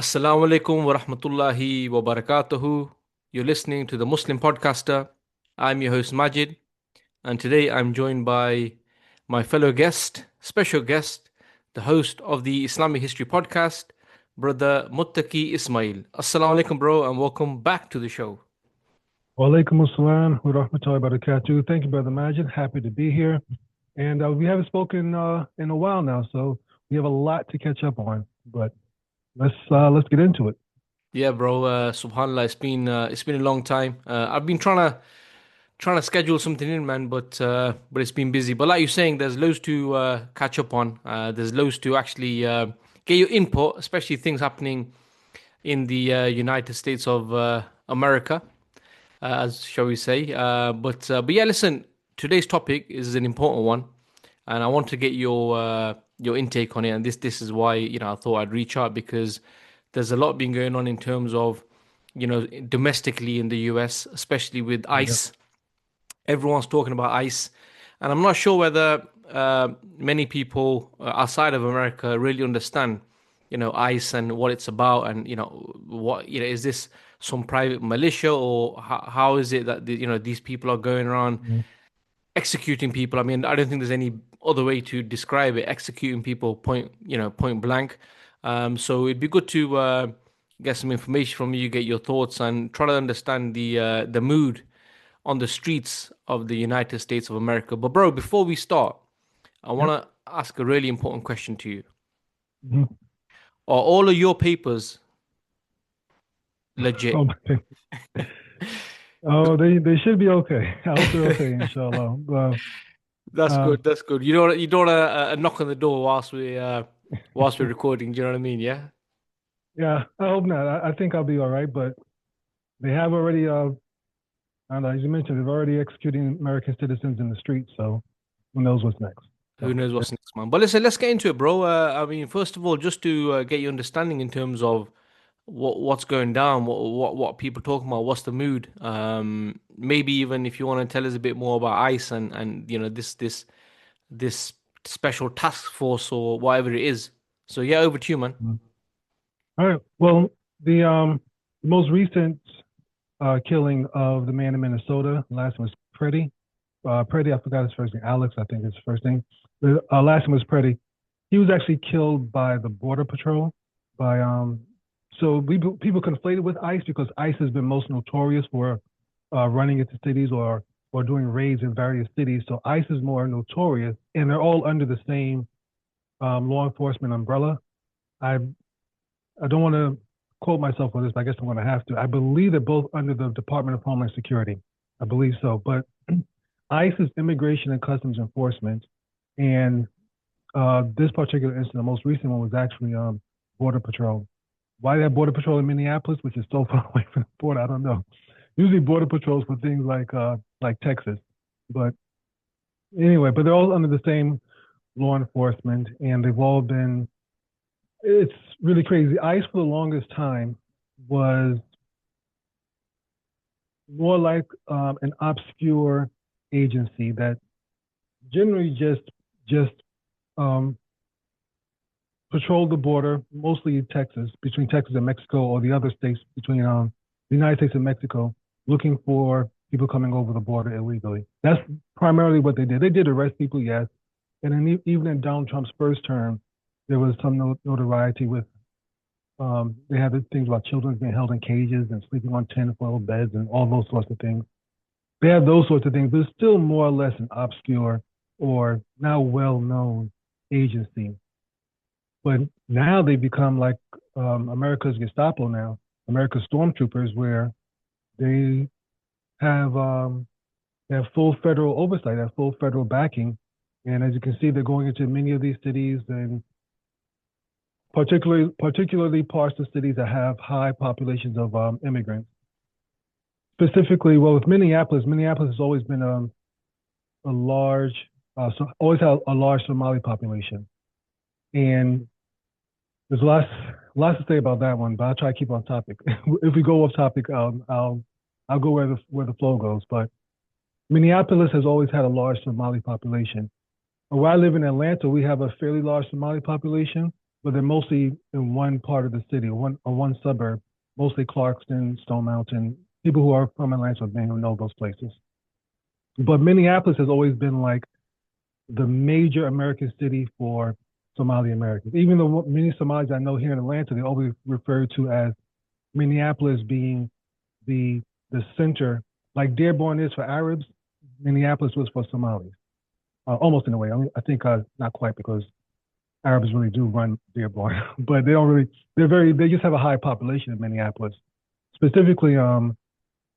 Assalamu alaikum wa rahmatullahi wa barakatuhu. You're listening to the Muslim Podcaster. I'm your host Majid, and today I'm joined by my fellow guest, special guest, the host of the Islamic History Podcast, brother Muttaqi Ismail. Assalamu alaikum, bro, and welcome back to the show. Walaikum assalam wa rahmatullahi wa barakatuh. Thank you, Brother Majid. Happy to be here. And we haven't spoken in a while now, so we have a lot to catch up on. But let's get into it. Yeah, bro. Subhanallah, it's been a long time. I've been trying to schedule something in, man, but it's been busy. But like you're saying, there's loads to catch up on. There's loads to actually get your input, especially things happening in the United States of America, as shall we say. But yeah, listen. Today's topic is an important one, and I want to get your intake on it. And this is why I thought I'd reach out because there's a lot been going on in terms of domestically in the US, especially with Yep. ICE. Everyone's talking about ICE, and I'm not sure whether many people outside of America really understand, ICE and what it's about, and what is this some private militia, or how is it that these people are going around Mhm. executing people? I mean, I don't think there's any other way to describe it. Executing people point blank. So it'd be good to get some information from you, get your thoughts, and try to understand the mood on the streets of the United States of America. But bro, before we start, I want Yep. to ask a really important question to you. Mhm. Are all of your papers legit? Oh, oh, they should be okay. I hope they're okay, inshallah. That's Uh, good. That's good. You don't want a knock on the door whilst we're recording. Do you know what I mean? Yeah. yeah, I hope not. I think I'll be all right. But they have already, I don't know, as you mentioned, they've already executing American citizens in the streets. So who knows what's next? Who So knows yeah. what's next, man? But listen, let's get into it, bro. I mean, first of all, just to get your understanding in terms of what's going down, what people talking about, what's the mood. Maybe even if you want to tell us a bit more about ICE and this special task force or whatever it is. So yeah, over to you, man. Mhm. All right. Well, the most recent killing of the man in Minnesota. Last one was Pretty. Pretty, I forgot his first name. Alex, I think his first name. The last one was Pretty. He was actually killed by the Border Patrol. By So people conflated with ICE because ICE has been most notorious for running into cities or doing raids in various cities. So ICE is more notorious, and they're all under the same law enforcement umbrella. I I don't want to quote myself on this, but I guess I'm going to have to. I believe they're both under the Department of Homeland Security. I believe so. But ICE is Immigration and Customs Enforcement. And this particular incident, the most recent one, was actually Border Patrol. Why they have Border Patrol in Minneapolis, which is so far away from the border, I don't know. Usually Border Patrols for things like Texas. But anyway, but they're all under the same law enforcement, and they've all been it's really crazy. ICE for the longest time was more like an obscure agency that generally just um, patrolled the border, mostly Texas, between Texas and Mexico, or the other states between the United States and Mexico, looking for people coming over the border illegally. That's primarily what they did. They did arrest people, yes, and then even in Donald Trump's first term, there was some notoriety with they had things about children being held in cages and sleeping on tinfoil beds and all those sorts of things. They have those sorts of things, but it's still more or less an obscure or now well-known agency. But now they become like America's Gestapo now, America's stormtroopers, where they have um, they have full federal oversight, they have full federal backing, and as you can see, they're going into many of these cities and particularly parts of cities that have high populations of immigrants. Specifically, well, with Minneapolis, Minneapolis has always been a large, so always had a large Somali population, and there's lots to say about that one, but I'll try to keep on topic. If we go off topic, I'll go where the flow goes. But Minneapolis has always had a large Somali population. Where I live in Atlanta, we have a fairly large Somali population, but they're mostly in one part of the city, one suburb, mostly Clarkston, Stone Mountain. People who are from Atlanta may know those places. But Minneapolis has always been like the major American city for Somali Americans. Even though many Somalis I know here in Atlanta, they always refer to as Minneapolis being the center, like Dearborn is for Arabs, Minneapolis was for Somalis, almost in a way. I think not quite because Arabs really do run Dearborn, but they don't really. They just have a high population in Minneapolis, specifically,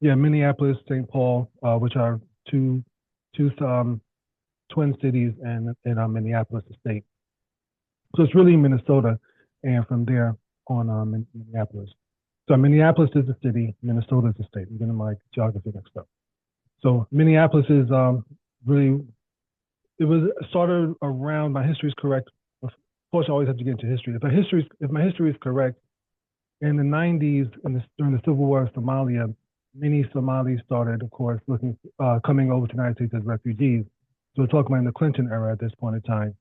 Minneapolis, St. Paul, which are two twin cities in Minneapolis state. So it's really Minnesota, and from there on Minneapolis. So Minneapolis is the city, Minnesota is the state. I'm getting my geography mixed up. So Minneapolis is really, it was started around, my history is correct. Of course, I always have to get into history. If my history is correct, in the 90s, during the Civil War of Somalia, many Somalis started, of course, coming over to the United States as refugees. So we're talking about in the Clinton era at this point in time.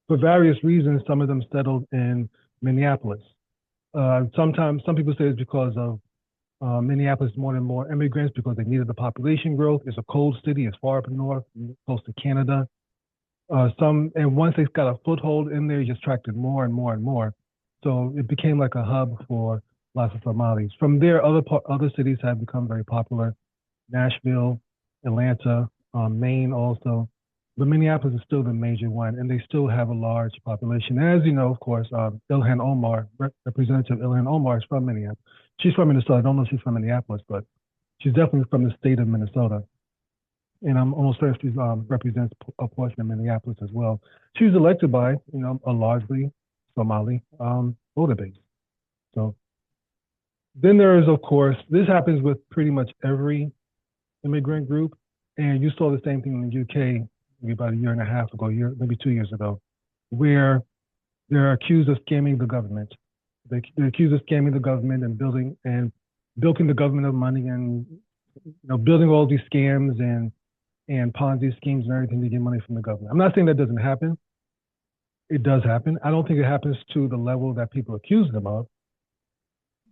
For various reasons, some of them settled in Minneapolis. Sometimes some people say it's because of Minneapolis more and more immigrants because they needed the population growth. It's a cold city. It's far up north, close to Canada. And once they got a foothold in there, it just attracted more and more and more. So it became like a hub for lots of Somalis. From there, other cities have become very popular. Nashville, Atlanta, Maine also. But Minneapolis is still the major one, and they still have a large population. And as you know, of course, Ilhan Omar, Representative Ilhan Omar is from Minneapolis. She's from Minnesota. I don't know if she's from Minneapolis, but she's definitely from the state of Minnesota. And I'm almost certain she represents a portion of Minneapolis as well. She was elected by, a largely Somali voter base. So then there is, of course, this happens with pretty much every immigrant group. And you saw the same thing in the UK maybe about a year and a half ago, maybe 2 years ago, where they're accused of scamming the government. They're accused of scamming the government and bilking the government of money and building all these scams and Ponzi schemes and everything to get money from the government. I'm not saying that doesn't happen. It does happen. I don't think it happens to the level that people accuse them of,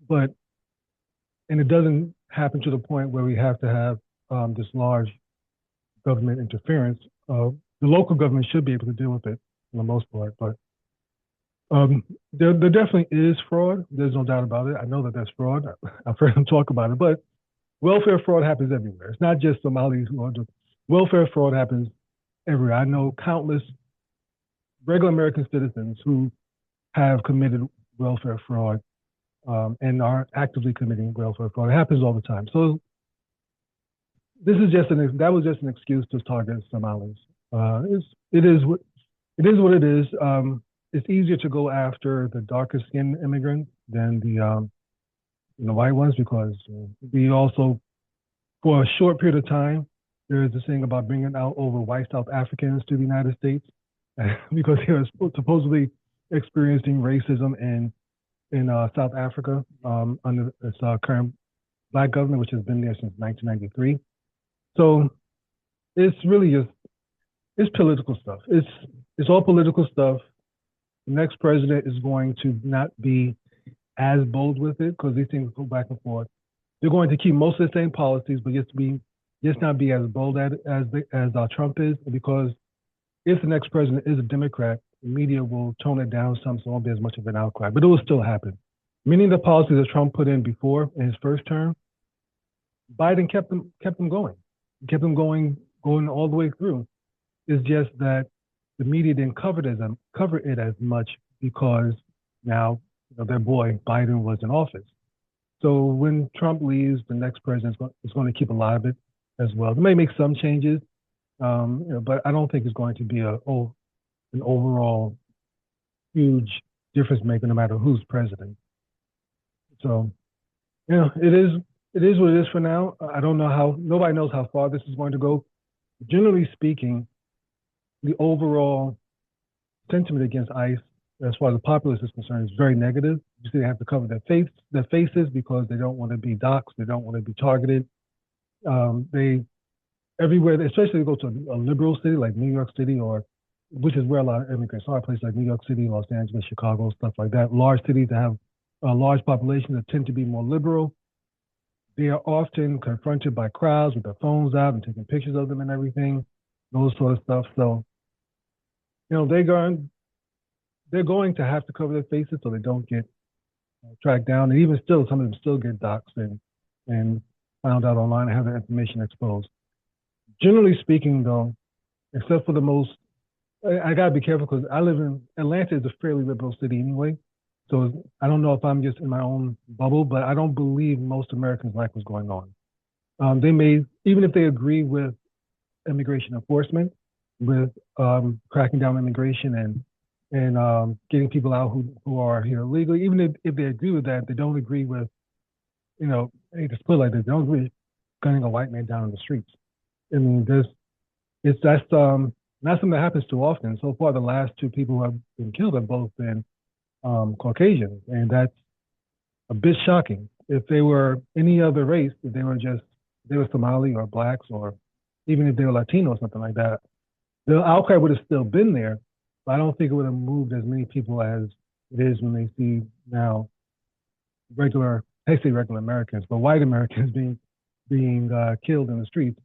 and it doesn't happen to the point where we have to have this large government interference. The local government should be able to deal with it for the most part, but there definitely is fraud. There's no doubt about it. I know that there's fraud. I've heard them talk about it, but welfare fraud happens everywhere. It's not just Somalis who are doing welfare fraud happens everywhere. I know countless regular American citizens who have committed welfare fraud and are actively committing welfare fraud. It happens all the time. So that was just an excuse to target Somalis. It is what it is. It's easier to go after the darker skinned immigrants than the white ones because we also, for a short period of time, there is this thing about bringing out over white South Africans to the United States because they are supposedly experiencing racism in South Africa under its current black government, which has been there since 1993. So it's really it's political stuff. It's all political stuff. The next president is going to not be as bold with it because these things go back and forth. They're going to keep most of the same policies, but just not be as bold as Trump is, because if the next president is a Democrat, the media will tone it down some, so it won't be as much of an outcry. But it will still happen. Many of the policies that Trump put in before in his first term, Biden kept them going all the way through. It's just that the media didn't cover it as much because now their boy Biden was in office. So when Trump leaves, the next president is going to keep a lot of it as well. They may make some changes, but I don't think it's going to be an overall huge difference maker no matter who's president. So, it is what it is for now. I don't know nobody knows how far this is going to go. Generally speaking, the overall sentiment against ICE, as far as the populace is concerned, is very negative. You see, they have to cover their faces because they don't want to be doxxed, they don't want to be targeted. They everywhere, especially if you go to a liberal city like New York City or which is where a lot of immigrants are, places like New York City, Los Angeles, Chicago, stuff like that. Large cities that have a large population that tend to be more liberal. They are often confronted by crowds with their phones out and taking pictures of them and everything, those sort of stuff. So, they're going to have to cover their faces so they don't get tracked down. And even still, some of them still get doxxed and found out online and have their information exposed. Generally speaking, though, except for the most, I gotta be careful because I live in Atlanta is a fairly liberal city anyway. So I don't know if I'm just in my own bubble, but I don't believe most Americans like what's going on. They may, even if they agree with immigration enforcement, with cracking down on immigration and getting people out who are here illegally, even if they agree with that, they don't agree with, I hate to put it like this, they don't agree with gunning a white man down in the streets. I mean, that's not something that happens too often. So far, the last two people who have been killed have both been Caucasian, and that's a bit shocking. If they were any other race, if they were Somali or blacks, or even if they were Latino or something like that, the outcry would have still been there, but I don't think it would have moved as many people as it is when they see now I say regular Americans, but white Americans being killed in the streets.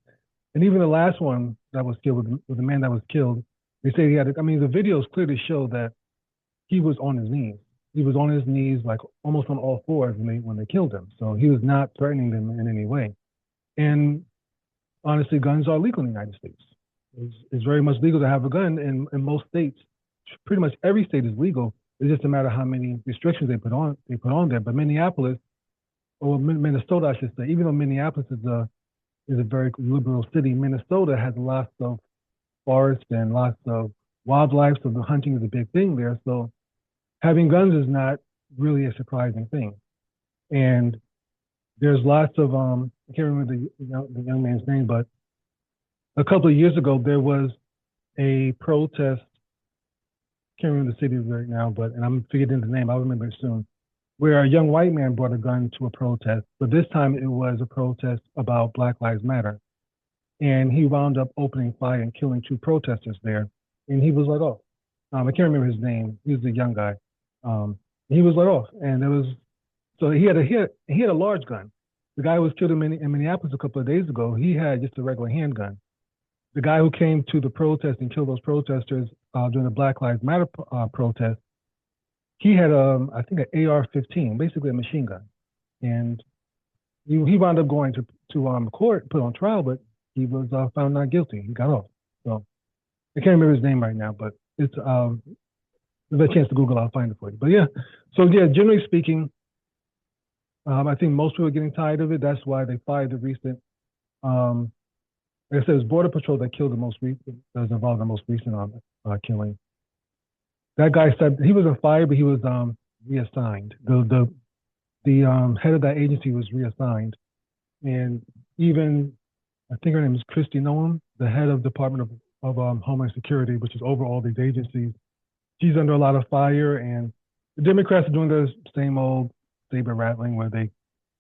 And even the last one that was killed, with the man that was killed, they say he had, I mean, the videos clearly show that he was on his knees. He was on his knees, like almost on all fours when they killed him. So he was not threatening them in any way. And honestly, guns are legal in the United States. It's very much legal to have a gun in most states. Pretty much every state is legal. It's just a matter of how many restrictions they put on there. But Minneapolis, or Minnesota, I should say, even though Minneapolis is a very liberal city, Minnesota has lots of forests and lots of wildlife, so the hunting is a big thing there. So having guns is not really a surprising thing. And there's lots of I can't remember the young man's name, but a couple of years ago there was a protest. Can't remember the city right now, and I'm forgetting the name. I'll remember it soon. Where a young white man brought a gun to a protest, but this time it was a protest about Black Lives Matter, and he wound up opening fire and killing two protesters there, and he was let off. I can't remember his name. He was a young guy. He was let off, and he had a large gun. The guy who was killed in Minneapolis a couple of days ago, he had just a regular handgun. The guy who came to the protest and killed those protesters during the Black Lives Matter protest, he had I think an AR-15, basically a machine gun, and he wound up going to court, put on trial, but he was found not guilty. He got off. So I can't remember his name right now, but it's if I have a chance to Google, I'll find it for you. But yeah, so yeah, generally speaking, I think most people are getting tired of it. That's why they fired the recent. Like I said, it was Border Patrol that killed that was involved in the most recent killing. That guy said he wasn't fired, but he was reassigned. The head of that agency was reassigned, and even I think her name is Christy Noam, the head of Department of Homeland Security, which is over all these agencies. She's under a lot of fire, and the Democrats are doing the same old saber rattling where they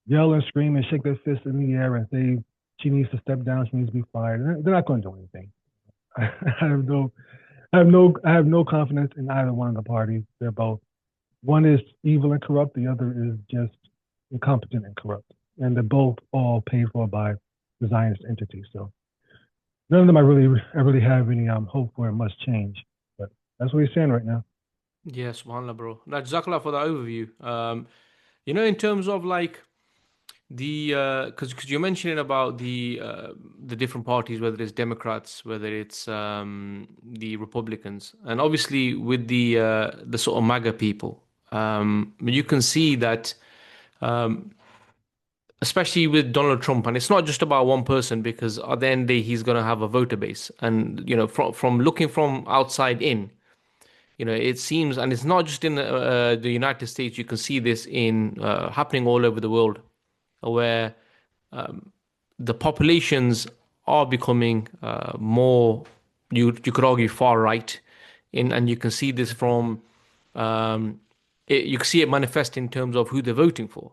yell and scream and shake their fists in the air and say she needs to step down, she needs to be fired. They're not going to do anything. I have no confidence in either one of the parties. They're both. One is evil and corrupt. The other is just incompetent and corrupt. And they're both all paid for by the Zionist entities. So none of them I really have any hope for much change. But that's what he's saying right now. Yeah, subhanallah, bro. Now, Jazakallah for the overview. In terms of like the because you're mentioning about the different parties, whether it's Democrats, whether it's the Republicans, and obviously with the sort of MAGA people, you can see that especially with Donald Trump, and it's not just about one person because at the end of the day he's going to have a voter base, and from looking from outside in, it seems, and it's not just in the United States. You can see this in happening all over the world, where the populations are becoming more, you could argue, far right, and you can see this from you can see it manifest in terms of who they're voting for.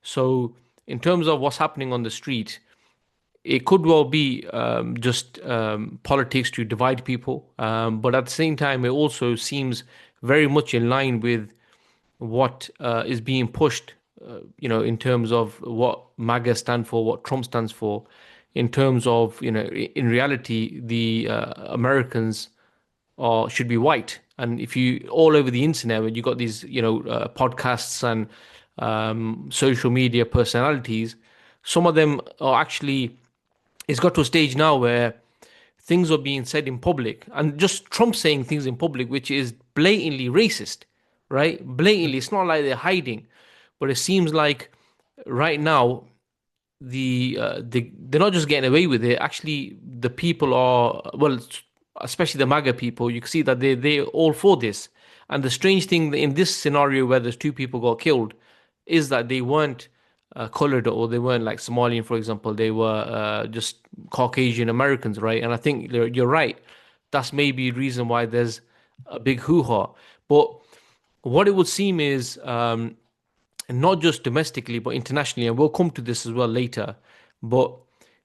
So in terms of what's happening on the street, it could well be just politics to divide people, but at the same time, it also seems very much in line with what is being pushed, in terms of what MAGA stand for, what Trump stands for, in terms of, in reality, the Americans should be white. And if you all over the internet, when you got these, podcasts and social media personalities, some of them are actually, it's got to a stage now where things are being said in public, and just Trump saying things in public, which is blatantly racist, right? Blatantly, it's not like they're hiding, but it seems like right now they're not just getting away with it. Actually, the people are, well, especially the MAGA people. You can see that they're all for this. And the strange thing in this scenario where there's two people got killed is that they weren't colored, or they weren't like Somalian, for example. They were just Caucasian Americans, right? And I think you're right. That's maybe a reason why there's a big hoo-ha. But what it would seem is, and not just domestically, but internationally, and we'll come to this as well later. But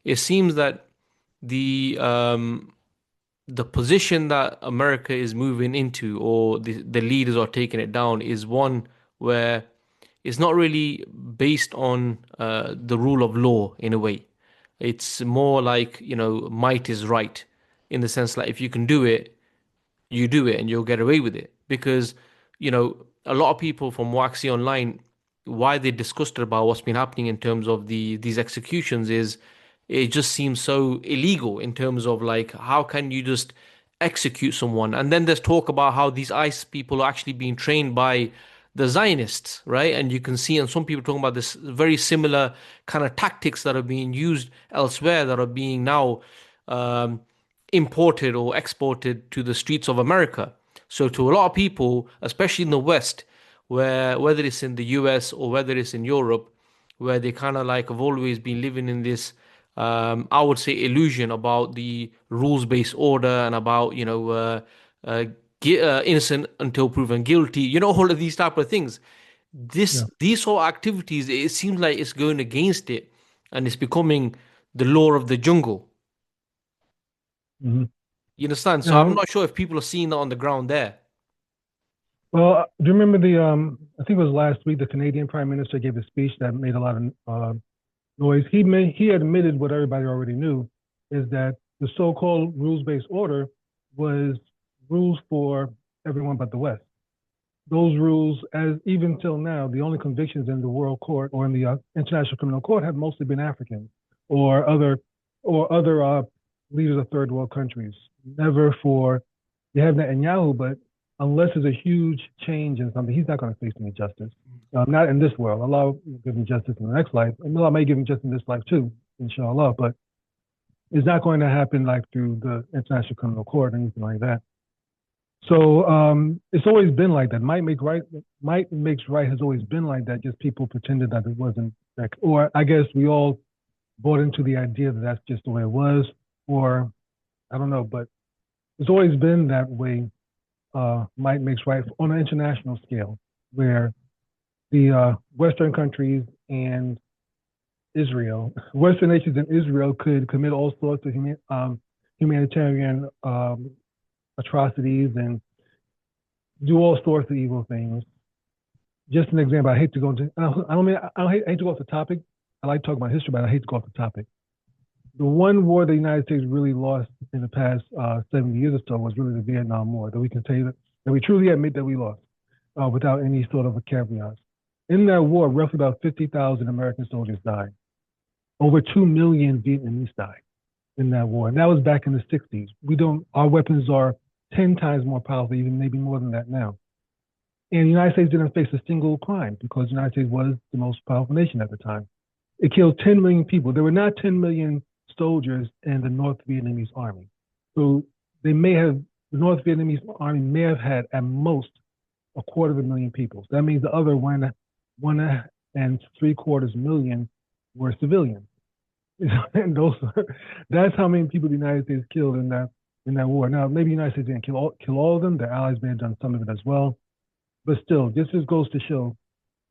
it seems that the position that America is moving into, or the leaders are taking it down, is one where it's not really based on the rule of law in a way. It's more like, might is right, in the sense that if you can do it, you do it and you'll get away with it. Because, a lot of people from what I see online, why they discussed about what's been happening in terms of these executions is it just seems so illegal, in terms of like, how can you just execute someone? And then there's talk about how these ICE people are actually being trained by the Zionists, right? And you can see, and some people talking about this very similar kind of tactics that are being used elsewhere, that are being now um, imported or exported to the streets of America. So to a lot of people, especially in the West, where whether it's in the US or whether it's in Europe, where they kind of like have always been living in this, I would say, illusion about the rules-based order, and about, uh, innocent until proven guilty. All of these type of things. Yeah. These whole activities, it seems like it's going against it, and it's becoming the law of the jungle. Hmm. You understand? So I'm Now, not sure if people are seeing that on the ground there. well, do you remember I think it was last week, the Canadian Prime Minister gave a speech that made a lot of noise. He admitted what everybody already knew, is that the so-called rules-based order was rules for everyone but the West. Those rules, as even till now, the only convictions in the World Court or in the International Criminal Court have mostly been Africans or other leaders of third world countries. Never for, you have Netanyahu, but unless there's a huge change in something, he's not going to face any justice. Not in this world. Allah will give him justice in the next life. And Allah may give him justice in this life too, inshallah. But it's not going to happen like through the International Criminal Court or anything like that. So it's always been like that. Might makes right has always been like that. Just people pretended that it wasn't that, or I guess we all bought into the idea that that's just the way it was, or I don't know, but it's always been that way. Might makes right on an international scale, where the Western countries and Israel, Western nations and Israel could commit all sorts of humanitarian atrocities and do all sorts of evil things. Just an example, I hate to go into, I hate to go off the topic. I like to talk about history, but I hate to go off the topic. The one war the United States really lost in the past 70 years or so was really the Vietnam War, that we can say that we truly admit that we lost without any sort of a caveat. In that war, roughly about 50,000 American soldiers died. Over 2 million Vietnamese died in that war. And that was back in the 60s. Our weapons are 10 times more powerful, even maybe more than that now. And the United States didn't face a single crime because the United States was the most powerful nation at the time. It killed 10 million people. There were not 10 million soldiers in the North Vietnamese army. So the North Vietnamese army may have had at most 250,000 people. So that means the other 1.75 million were civilians. And that's how many people the United States killed in that war. Now, maybe the United States didn't kill all of them. The allies may have done some of it as well. But still, this just goes to show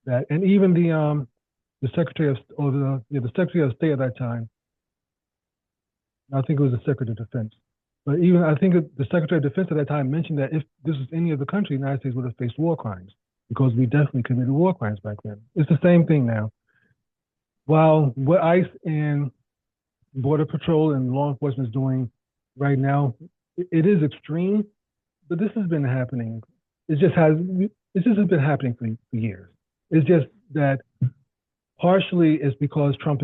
that, and even the Secretary of State at that time I think it was the Secretary of Defense. But even I think the Secretary of Defense at that time mentioned that if this was any other country, the United States would have faced war crimes because we definitely committed war crimes back then. It's the same thing now. While what ICE and Border Patrol and law enforcement is doing right now, it is extreme, but this has been happening. It just has been happening for years. It's just that partially it's because Trump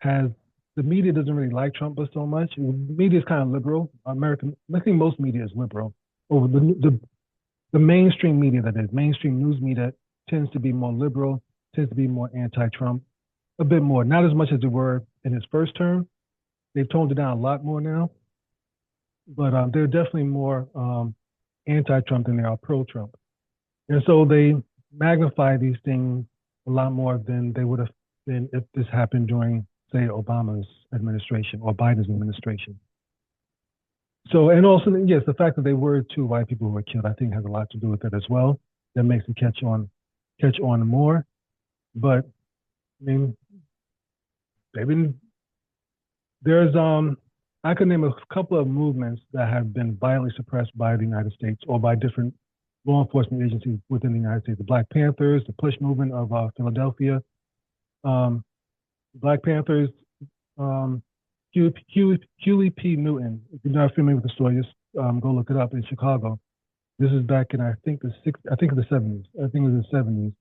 has the media doesn't really like Trump but so much. The media is kind of liberal. I think most media is liberal. Over the mainstream media, that is mainstream news media, tends to be more liberal, tends to be more anti-Trump, a bit more. Not as much as they were in his first term. They've toned it down a lot more now, but they're definitely more anti-Trump than they are pro-Trump, and so they magnify these things a lot more than they would have been if this happened during, say, Obama's administration or Biden's administration. So, and also, yes, the fact that they were two white people who were killed, I think, has a lot to do with it as well. That makes it catch on more. But I mean, there's I could name a couple of movements that have been violently suppressed by the United States or by different law enforcement agencies within the United States. The Black Panthers, the Push Movement of Philadelphia, Black Panthers, Huey P. Newton. If you're not familiar with the story, just go look it up in Chicago. This is back in I think the 70s. I think it was the 70s.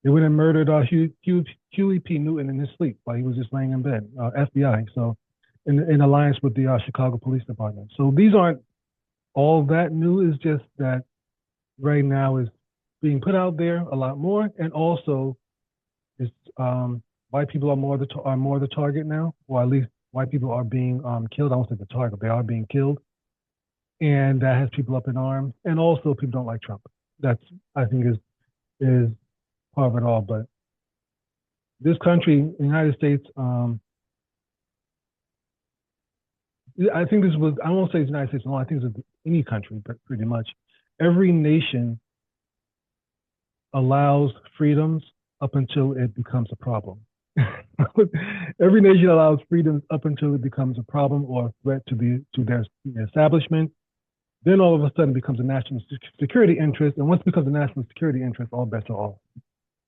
They went and murdered Huey P. Newton in his sleep while he was just laying in bed. FBI. So in alliance with the Chicago Police Department. So these aren't all that new. It's just that right now is being put out there a lot more, and also it's white people are more the target now, or at least white people are being killed. I won't say the target; they are being killed, and that has people up in arms. And also, people don't like Trump. That's I think is part of it all. But this country, the United States, I think this was, I won't say it's the United States alone, I think it's any country, but pretty much. Every nation allows freedoms up until it becomes a problem. Every nation allows freedoms up until it becomes a problem or a threat to their establishment. Then all of a sudden it becomes a national security interest. And once it becomes a national security interest, all bets are off.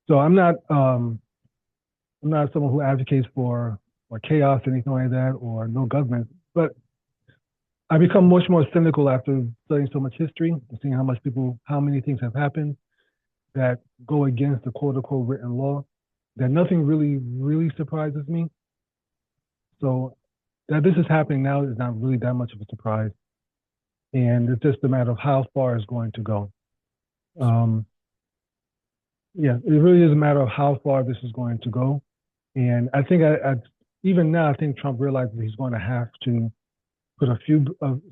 So I'm not someone who advocates for chaos or anything like that or no government. But I become much more cynical after studying so much history and seeing how many things have happened that go against the quote unquote written law, that nothing really surprises me. So that this is happening now is not really that much of a surprise. And it's just a matter of how far it's going to go. Yeah, it really is a matter of how far this is going to go. And I think even now, I think Trump realizes he's going to have to put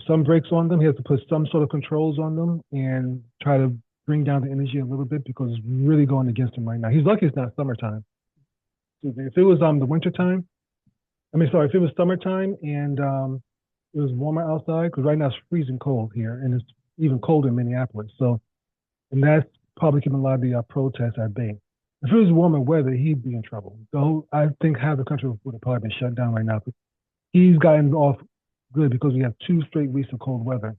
some brakes on them. He has to put some sort of controls on them and try to bring down the energy a little bit because it's really going against him right now. He's lucky it's not summertime. If it was the winter time, if it was summertime and it was warmer outside, because right now it's freezing cold here and it's even colder in Minneapolis. So, and that's probably keeping a lot of the protests at bay. If it was warmer weather, he'd be in trouble. So I think half the country would have probably been shut down right now. But he's gotten off good because we have 2 straight weeks of cold weather.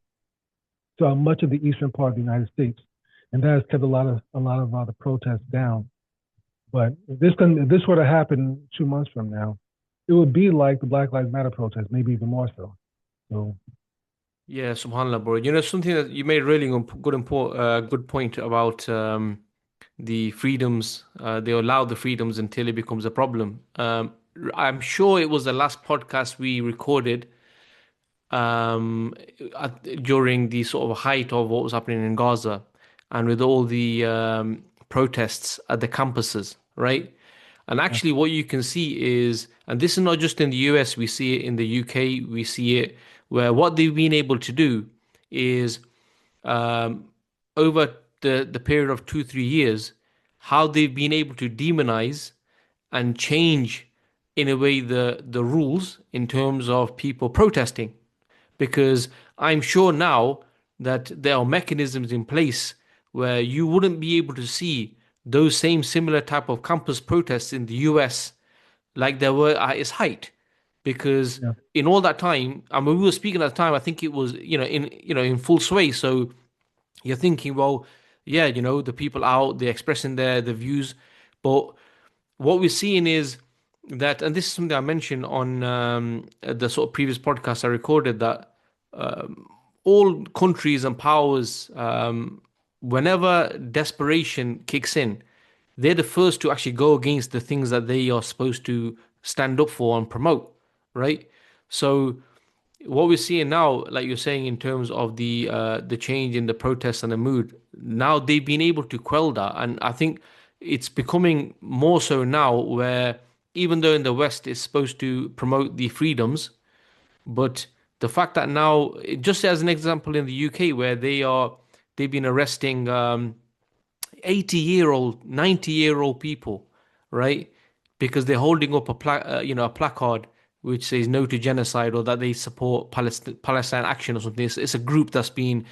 So much of the eastern part of the United States, and that has kept a lot of the protests down. But if this were to happen 2 months from now, it would be like the Black Lives Matter protest, maybe even more so. So. Yeah, subhanallah, bro. You know, something that you made really good point about the freedoms. They allow the freedoms until it becomes a problem. I'm sure it was the last podcast we recorded during the sort of height of what was happening in Gaza and with all the protests at the campuses, right? And actually, what you can see is, and this is not just in the US, we see it in the UK, we see it where what they've been able to do is over the period of 2-3 years, how they've been able to demonize and change in a way the rules in terms of people protesting. Because I'm sure now that there are mechanisms in place where you wouldn't be able to see those same similar type of campus protests in the US like there were at its height, because Yeah. in all that time, I mean, we were speaking at the time. I think it was in full sway. So you're thinking, well, yeah, the people out, they're expressing their views, but what we're seeing is that, and this is something I mentioned on the sort of previous podcast I recorded, that all countries and powers, whenever desperation kicks in, they're the first to actually go against the things that they are supposed to stand up for and promote, right? So what we're seeing now, like you're saying, in terms of the change in the protests and the mood, now they've been able to quell that, and I think it's becoming more so now, where even though in the West it's supposed to promote the freedoms, but the fact that now, just as an example, in the UK, where they've been arresting 80-year-old, 90-year-old people, right? Because they're holding up a placard which says no to genocide, or that they support Palestine action or something. It's a group that's been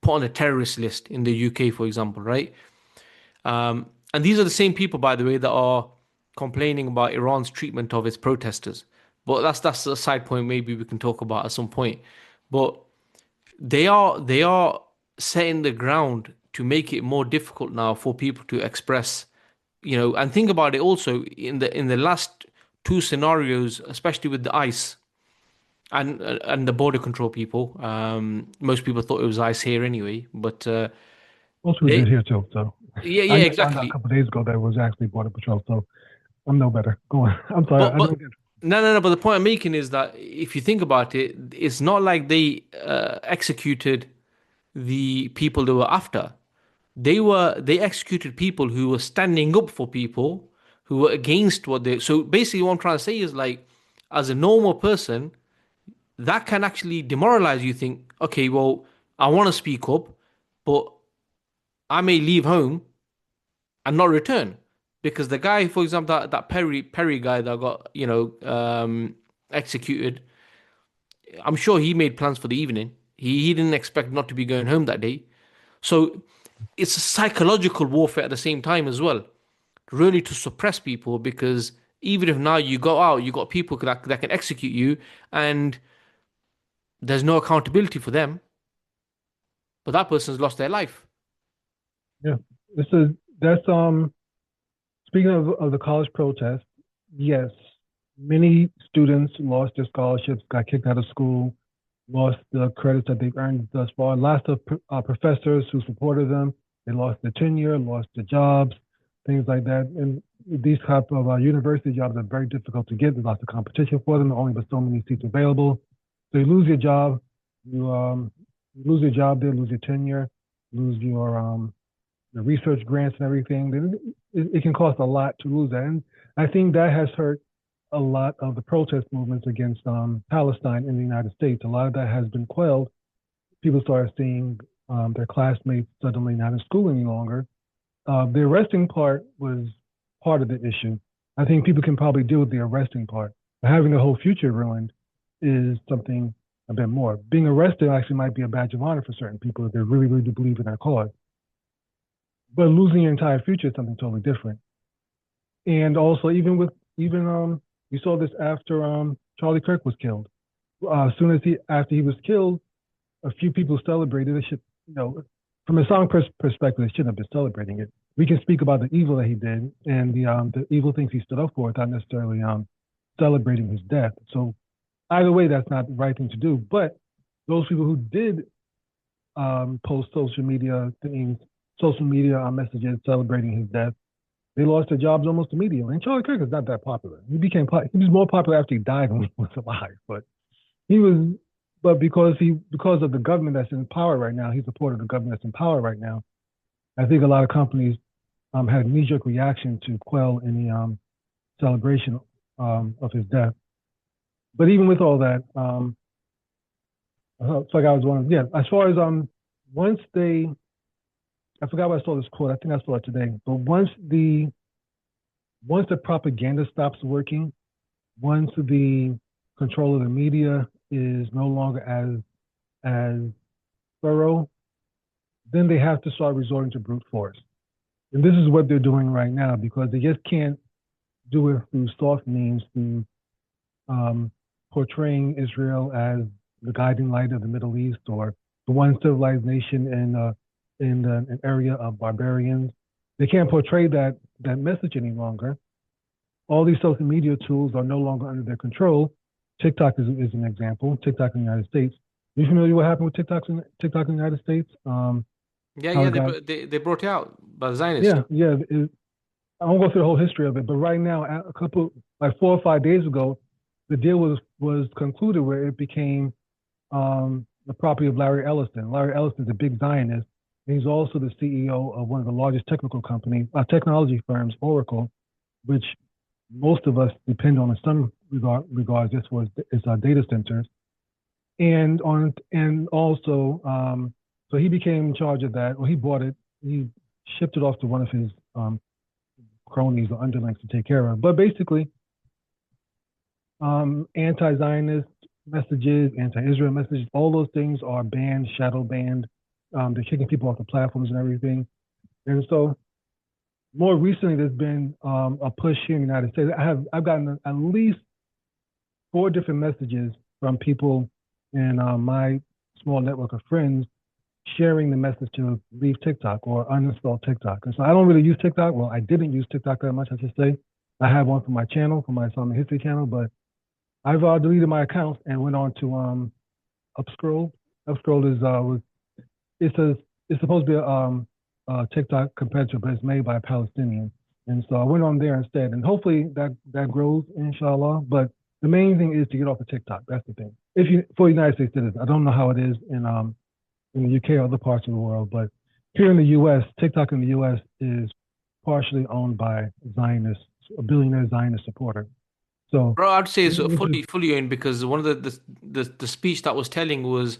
put on a terrorist list in the UK, for example, right? And these are the same people, by the way, that are complaining about Iran's treatment of its protesters. But that's a side point maybe we can talk about at some point. But they are setting the ground to make it more difficult now for people to express, and think about it also in the last two scenarios, especially with the ICE and the border control people. Most people thought it was ICE here anyway, but Most people they did here too. So yeah, I yeah, just found out a exactly. couple of days ago that it was actually Border Patrol. So I'm no better. Go on. I'm sorry. But I don't but get. no, no, no. But the point I'm making is that if you think about it, it's not like they executed the people they were after. They executed people who were standing up for people who were against what they. So basically, what I'm trying to say is, like, as a normal person, that can actually demoralize you. Think, okay, well, I want to speak up, but I may leave home and not return, because the guy, for example, that Perry guy that got executed, I'm sure he made plans for the evening. He didn't expect not to be going home that day. So it's a psychological warfare at the same time as well, really, to suppress people, because even if now you go out, you got people that can execute you, and there's no accountability for them, but that person's lost their life. Yeah. This is that's Speaking of the college protest, yes, many students lost their scholarships, got kicked out of school, lost the credits that they've earned thus far. Lots of professors who supported them, they lost their tenure, lost their jobs, things like that. And these type of university jobs are very difficult to get. There's lots of competition for them. There are only but so many seats available. So you lose your job, you lose your job there, lose your tenure, lose your the research grants and everything. Then it can cost a lot to lose that. And I think that has hurt a lot of the protest movements against Palestine in the United States. A lot of that has been quelled. People started seeing their classmates suddenly not in school any longer. The arresting part was part of the issue. I think people can probably deal with the arresting part. But having the whole future ruined is something a bit more. Being arrested actually might be a badge of honor for certain people if they really, really do believe in their cause. But losing your entire future is something totally different. And also, even you saw this after Charlie Kirk was killed. As soon as after he was killed, a few people celebrated. It should, from a Islamic perspective, they shouldn't have been celebrating it. We can speak about the evil that he did and the evil things he stood up for, without necessarily celebrating his death. So either way, that's not the right thing to do. But those people who did post social media messages celebrating his death, they lost their jobs almost immediately. And Charlie Kirk is not that popular. He was more popular after he died than when he was alive. But he was, because of the government that's in power right now, he supported the government that's in power right now. I think a lot of companies had a knee-jerk reaction to quell any celebration of his death. But even with all that, it's like I was wondering, yeah, as far as once they, I forgot where I saw this quote. I think I saw it today. But once the propaganda stops working, once the control of the media is no longer as thorough, then they have to start resorting to brute force. And this is what they're doing right now, because they just can't do it through soft means, through portraying Israel as the guiding light of the Middle East or the one civilized nation in an area of barbarians. They can't portray that message any longer. All these social media tools are no longer under their control. TikTok is an example. TikTok in the United States. Are you familiar with what happened with TikTok in the United States? Yeah, How yeah, it got they brought it out by the Zionists. yeah, yeah. I won't go through the whole history of it, but right now, a couple like 4 or 5 days ago, the deal was concluded where it became the property of Larry Ellison. Larry Ellison is a big Zionist. And he's also the CEO of one of the largest technology firms, Oracle, which most of us depend on in some regards. This was its data centers, and also so he became in charge of that. Well, he bought it. He shipped it off to one of his cronies or underlings to take care of. But basically, anti-Zionist messages, anti-Israel messages, all those things are banned, shadow banned. They're kicking people off the platforms and everything. And so more recently, there's been a push here in the United States. I've gotten at least 4 different messages from people in my small network of friends sharing the message to leave TikTok or uninstall TikTok. And so I don't really use TikTok. Well, I didn't use TikTok that much, I should say. I have one for my channel, for my Islamic History channel, but I've deleted my account and went on to Upscroll. Upscroll is it's supposed to be a TikTok competitor, but it's made by a Palestinian. And so I went on there instead, and hopefully that grows, inshallah. But the main thing is to get off of TikTok. That's the thing. If you for United States citizens, I don't know how it is in the UK or other parts of the world, but here in the U.S., TikTok in the U.S. is partially owned by Zionists, a billionaire Zionist supporter. So, Bro, I'd say it's fully owned because one of the speech that was telling was,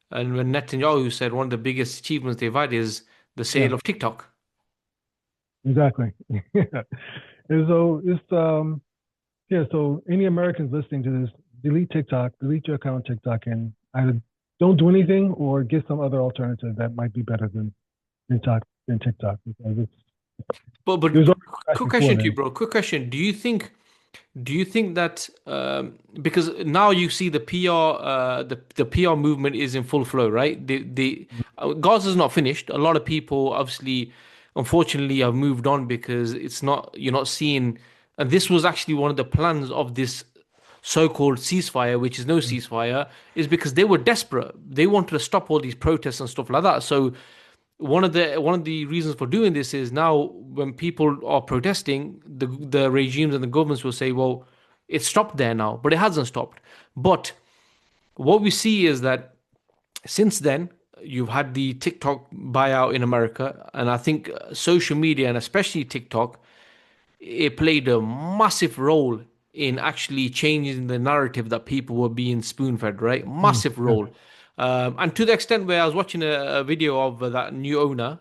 and when Netanyahu said one of the biggest achievements they've had is the yeah, sale of TikTok. exactly. And so it's yeah. So any Americans listening to this, delete TikTok, delete your account on TikTok, and either don't do anything or get some other alternative that might be better than TikTok because But there's already quick before question to you, then. bro. Quick question. Do you think that because now you see the PR the PR movement is in full flow, right? The Gaza's not finished. A lot of people obviously, unfortunately, have moved on because it's not you're not seeing. And this was actually one of the plans of this so-called ceasefire, which is no ceasefire, is because they were desperate. They wanted to stop all these protests and stuff like that. So one of the reasons for doing this is now when people are protesting, the regimes and the governments will say, well, it's stopped there now, but it hasn't stopped. But what we see is that since then you've had the TikTok buyout in America, and I think social media and especially TikTok, it played a massive role in actually changing the narrative that people were being spoon fed, right? Massive Yeah. role. And to the extent where I was watching a video of that new owner,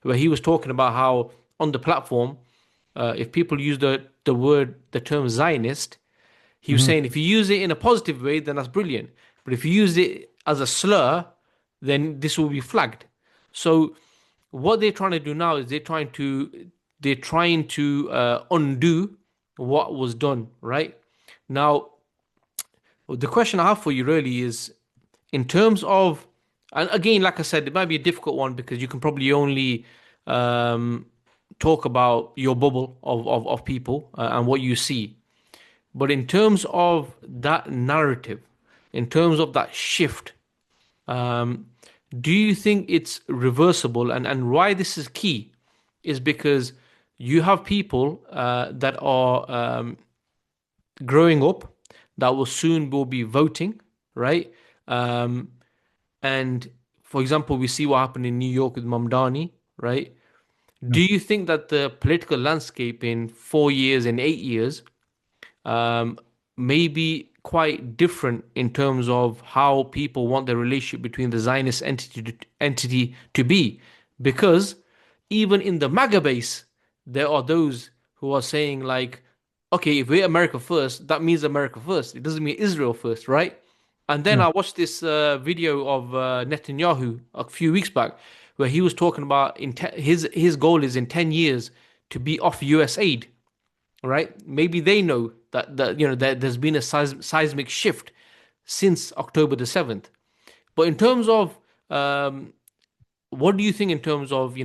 where he was talking about how on the platform, if people use the term Zionist, he was Hmm. saying if you use it in a positive way, then that's brilliant. But if you use it as a slur, then this will be flagged. So what they're trying to do now is they're trying to undo what was done, right? Now, the question I have for you really is in terms of, and again, like I said, it might be a difficult one because you can probably only um, talk about your bubble of people and what you see. But in terms of that narrative, in terms of that shift, um, do you think it's reversible? And why this is key is because you have people that are growing up that will be voting, right? Um, and for example, we see what happened in New York with Mamdani, right? Yeah. Do you think that the political landscape in 4 years and 8 years um, may be quite different in terms of how people want the relationship between the Zionist entity to be? Because even in the MAGA base, there are those who are saying like, okay, if we're America first, that means America first. It doesn't mean Israel first, right? And then Yeah. I watched this video of Netanyahu a few weeks back, where he was talking about his goal is in 10 years to be off U.S. aid, right? Maybe they know. that there's been a seismic shift since October the 7th. But in terms of what do you think in terms of,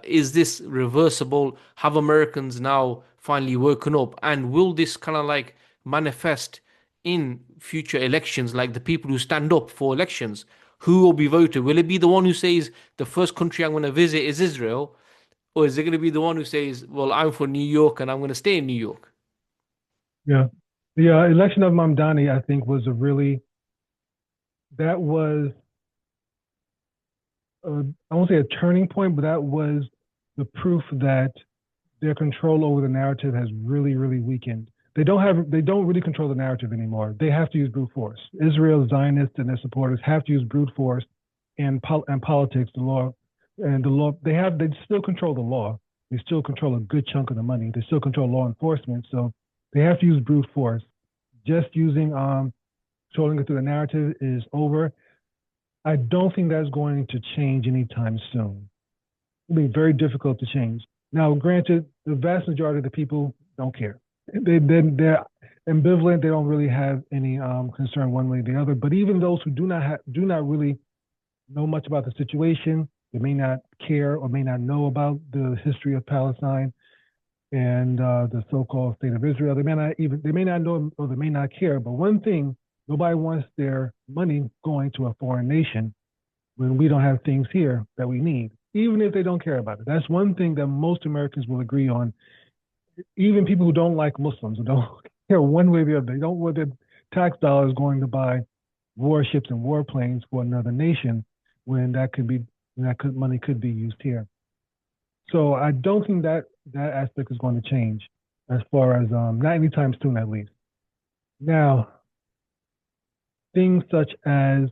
is this reversible? Have Americans now finally woken up? And will this kind of like manifest in future elections, like the people who stand up for elections? Who will be voted? Will it be the one who says the first country I'm going to visit is Israel? Or is it going to be the one who says, well, I'm from New York and I'm going to stay in New York? Yeah. The election of Mamdani, I think, that was, I won't say a turning point, but that was the proof that their control over the narrative has really, really weakened. They don't really control the narrative anymore. They have to use brute force. Israel, Zionists, and their supporters have to use brute force and politics, the law, they still control the law. They still control a good chunk of the money. They still control law enforcement. So they have to use brute force. Just using controlling it through the narrative is over. I don't think that's going to change anytime soon. It'll be very difficult to change. Now, granted, the vast majority of the people don't care. They're ambivalent. They don't really have any concern one way or the other. But even those who do not really know much about the situation, they may not care or may not know about the history of Palestine and the so-called state of Israel. They may not know or they may not care. But one thing, nobody wants their money going to a foreign nation when we don't have things here that we need, even if they don't care about it. That's one thing that most Americans will agree on. Even people who don't like Muslims, who don't care one way or the other, they don't want their tax dollars going to buy warships and warplanes for another nation when money could be used here. So I don't think that aspect is going to change as far as not anytime soon, at least. Now, things such as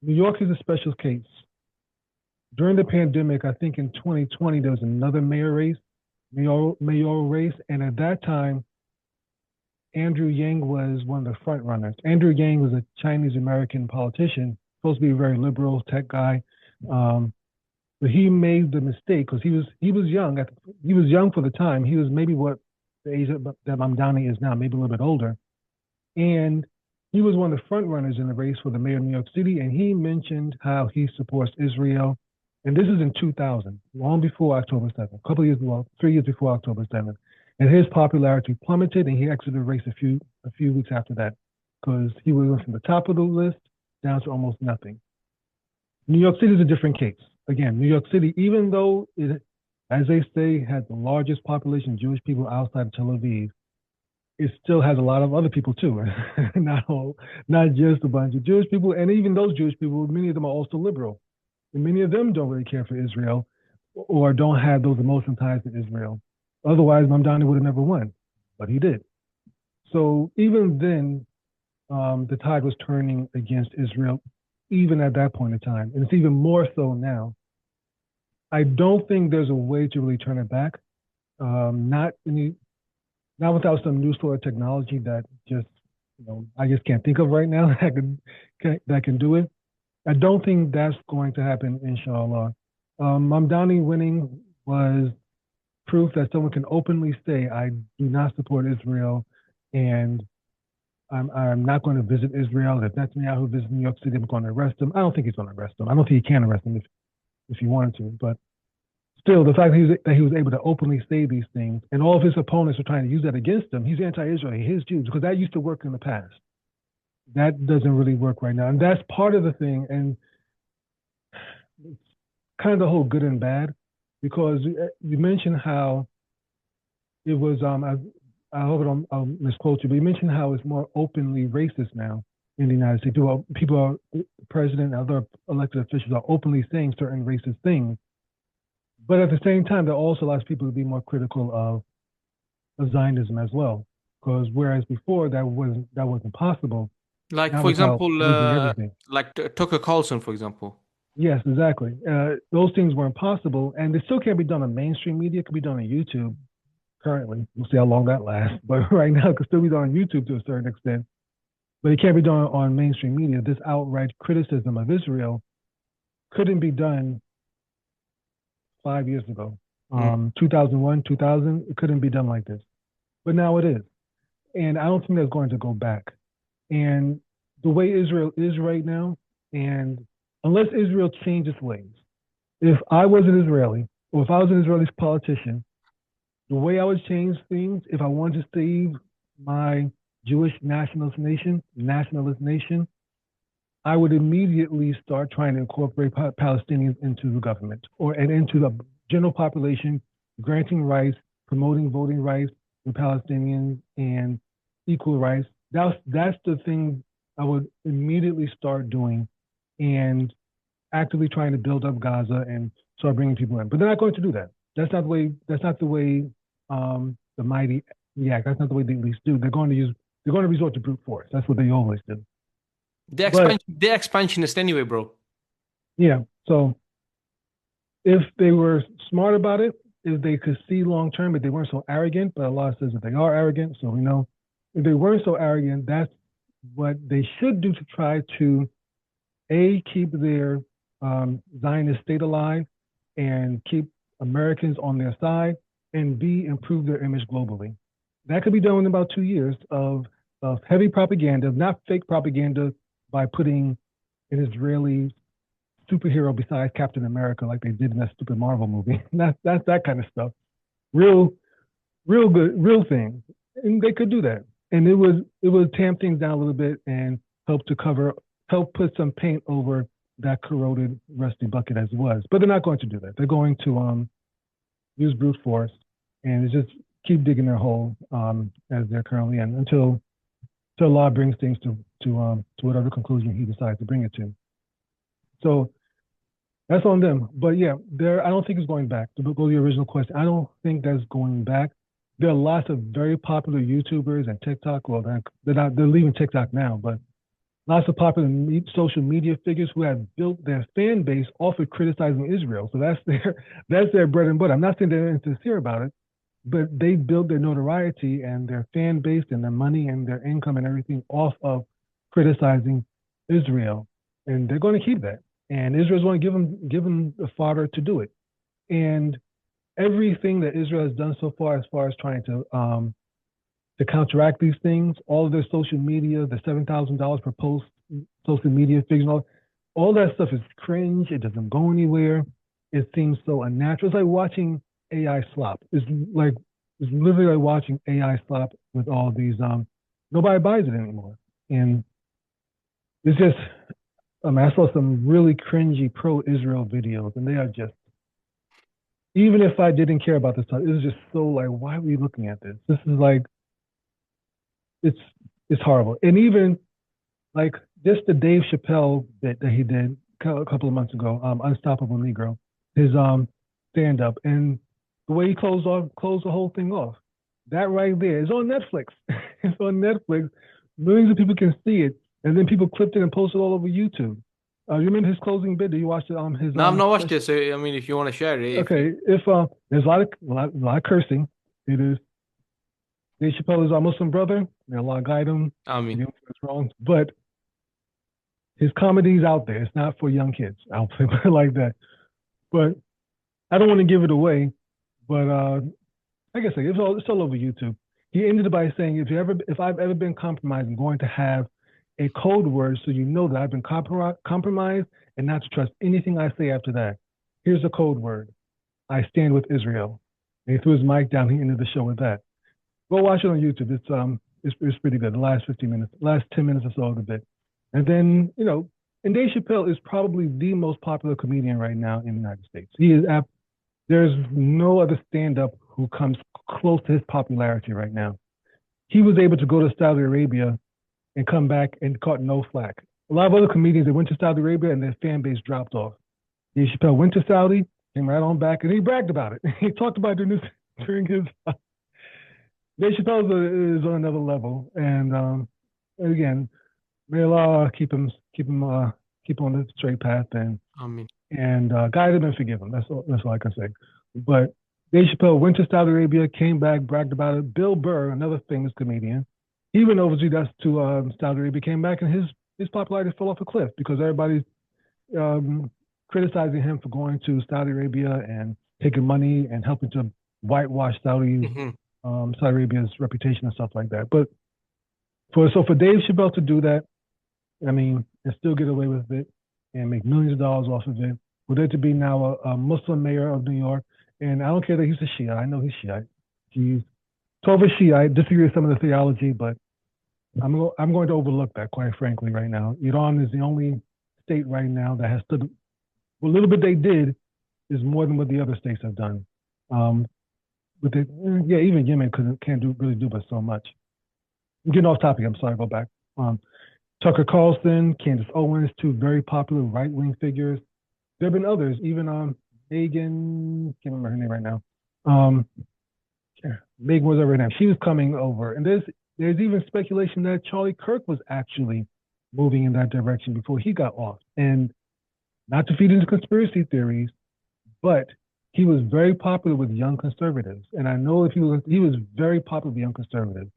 New York is a special case. During the pandemic, I think in 2020, there was another mayoral race. And at that time, Andrew Yang was one of the front runners. Andrew Yang was a Chinese-American politician, supposed to be a very liberal tech guy. But he made the mistake because he was young. He was young for the time. He was maybe what the age that Mamdani is now, maybe a little bit older. And he was one of the front runners in the race for the mayor of New York City. And he mentioned how he supports Israel. And this is in 2000, long before October 7th, a couple of years, 3 years before October 7th. And his popularity plummeted, and he exited the race a few weeks after that because he went from the top of the list down to almost nothing. New York City is a different case. Again, New York City, even though it, as they say, has the largest population of Jewish people outside of Tel Aviv, it still has a lot of other people too. Not just a bunch of Jewish people. And even those Jewish people, many of them are also liberal. And many of them don't really care for Israel or don't have those emotional ties to Israel. Otherwise, Mamdani would have never won, but he did. So even then, the tide was turning against Israel, even at that point in time. And it's even more so now. I don't think there's a way to really turn it back. Not without some new sort of technology that just, I just can't think of right now that can do it. I don't think that's going to happen, inshallah. Mamdani winning was proof that someone can openly say, I do not support Israel and I'm not going to visit Israel. If Netanyahu visits New York City, I'm going to arrest him. I don't think he's going to arrest him. I don't think he can arrest him if he wanted to. But still, the fact that he was able to openly say these things and all of his opponents are trying to use that against him, he's anti-Israel, he hates Jews, because that used to work in the past. That doesn't really work right now. And that's part of the thing. And it's kind of the whole good and bad, because you mentioned how it was, I hope I'll misquote you, but you mentioned how it's more openly racist now in the United States. The president and other elected officials are openly saying certain racist things. But at the same time, that also allows people to be more critical of Zionism as well. Because whereas before that wasn't possible. Like, now for example, like Tucker Carlson, for example. Yes, exactly. Those things were impossible, and they still can't be done on mainstream media. It could be done on YouTube currently. We'll see how long that lasts. But right now, it could still be done on YouTube to a certain extent. But it can't be done on mainstream media. This outright criticism of Israel couldn't be done 5 years ago. 2001, 2000, it couldn't be done like this. But now it is. and I don't think that's going to go back. And the way Israel is right now, and unless Israel changes ways, if I was an Israeli or if I was an Israeli politician, the way I would change things, if I wanted to save my Jewish nationalist nation, I would immediately start trying to incorporate Palestinians into the government and into the general population, granting rights, promoting voting rights for Palestinians and equal rights. That's the thing I would immediately start doing, and actively trying to build up Gaza and start bringing people in. But they're not going to do that. That's not the way. That's not the way the mighty react. That's not the way the elites do. They're going to resort to brute force. That's what they always do. They're expansionist anyway, bro. Yeah. So if they were smart about it, if they could see long term, if they weren't so arrogant, but Allah says that they are arrogant, so we know if they weren't so arrogant, that's what they should do to try to keep their Zionist state alive and keep Americans on their side, and B, improve their image globally. That could be done in about 2 years of heavy propaganda, not fake propaganda, by putting an Israeli superhero besides Captain America, like they did in that stupid Marvel movie. That's that kind of stuff. Real good, real things, and they could do that. And it would tamp things down a little bit and help put some paint over that corroded, rusty bucket as it was. But they're not going to do that. They're going to use brute force and just keep digging their hole as they're currently in until Allah brings things to whatever conclusion He decides to bring it to. So that's on them. But yeah, I don't think it's going back. To go to the original question, I don't think that's going back. There are lots of very popular YouTubers and TikTok. Well, they're leaving TikTok now, but lots of popular social media figures who have built their fan base off of criticizing Israel. So that's their bread and butter. I'm not saying they're insincere about it, but they build their notoriety and their fan base and their money and their income and everything off of criticizing Israel, and they're going to keep that. And Israel's going to give them the fodder to do it. And everything that Israel has done so far as trying to counteract these things, all of their social media, the $7,000 per post, social media figures, all that stuff is cringe. It doesn't go anywhere. It seems so unnatural. It's like watching AI slop. It's literally like watching AI slop with all these. Nobody buys it anymore, and it's just. I saw some really cringy pro-Israel videos, and they are just. Even if I didn't care about this stuff, it was just so like, why are we looking at this? This is like, it's horrible. And even like just the Dave Chappelle bit that he did a couple of months ago, Unstoppable Negro, his stand-up, and the way he closed the whole thing off. That right there is on Netflix. It's on Netflix. Millions of people can see it, and then people clipped it and posted it all over YouTube. You remember his closing bit? Did you watch it? No, I've not watched it. So I mean, if you want to share it. Okay. If there's a lot of cursing. It is. Dave Chappelle is our Muslim brother. May Allah guide him. I mean, it's wrong, but his comedy's out there. It's not for young kids. I'll put it like that. But I don't want to give it away. But like I say, it's all over YouTube. He ended it by saying, if I've ever been compromised, I'm going to have a code word so you know that I've been compromised and not to trust anything I say after that. Here's a code word. I stand with Israel. And he threw his mic down. He ended the show with that. Go watch it on YouTube. It's pretty good. The last 10 minutes or so of the bit. And then, and Dave Chappelle is probably the most popular comedian right now in the United States. There's no other stand-up who comes close to his popularity right now. He was able to go to Saudi Arabia and come back and caught no flack. A lot of other comedians that went to Saudi Arabia and their fan base dropped off. Dave Chappelle went to Saudi, came right on back, and he bragged about it. He talked about it during his. Dave Chappelle is on another level, and again, may Allah keep him on the straight path and guide him and forgive him. That's all I can say. But Dave Chappelle went to Saudi Arabia, came back, bragged about it. Bill Burr, another famous comedian, he went overseas to Saudi Arabia, came back, and his popularity fell off a cliff because everybody's criticizing him for going to Saudi Arabia and taking money and helping to whitewash Saudi Arabia's reputation and stuff like that. But For Dave Chappelle to do that, I mean, and still get away with it and make millions of dollars off of it. For there to be now a Muslim mayor of New York, and I don't care that he's a Shiite. I know he's Shiite. He's 12 Shiite. Disagree with some of the theology, but I'm going to overlook that, quite frankly, right now. Iran is the only state right now that has stood. What little bit they did is more than what the other states have done. But yeah, even Yemen can't really do but so much. I'm getting off topic. I'm sorry. Go back. Tucker Carlson, Candace Owens, two very popular right wing figures. There have been others, even Megan. Can't remember her name right now. Megan was over her name. She was coming over, and there's even speculation that Charlie Kirk was actually moving in that direction before he got off. And not to feed into conspiracy theories, but he was very popular with young conservatives. And I know if he was very popular with young conservatives.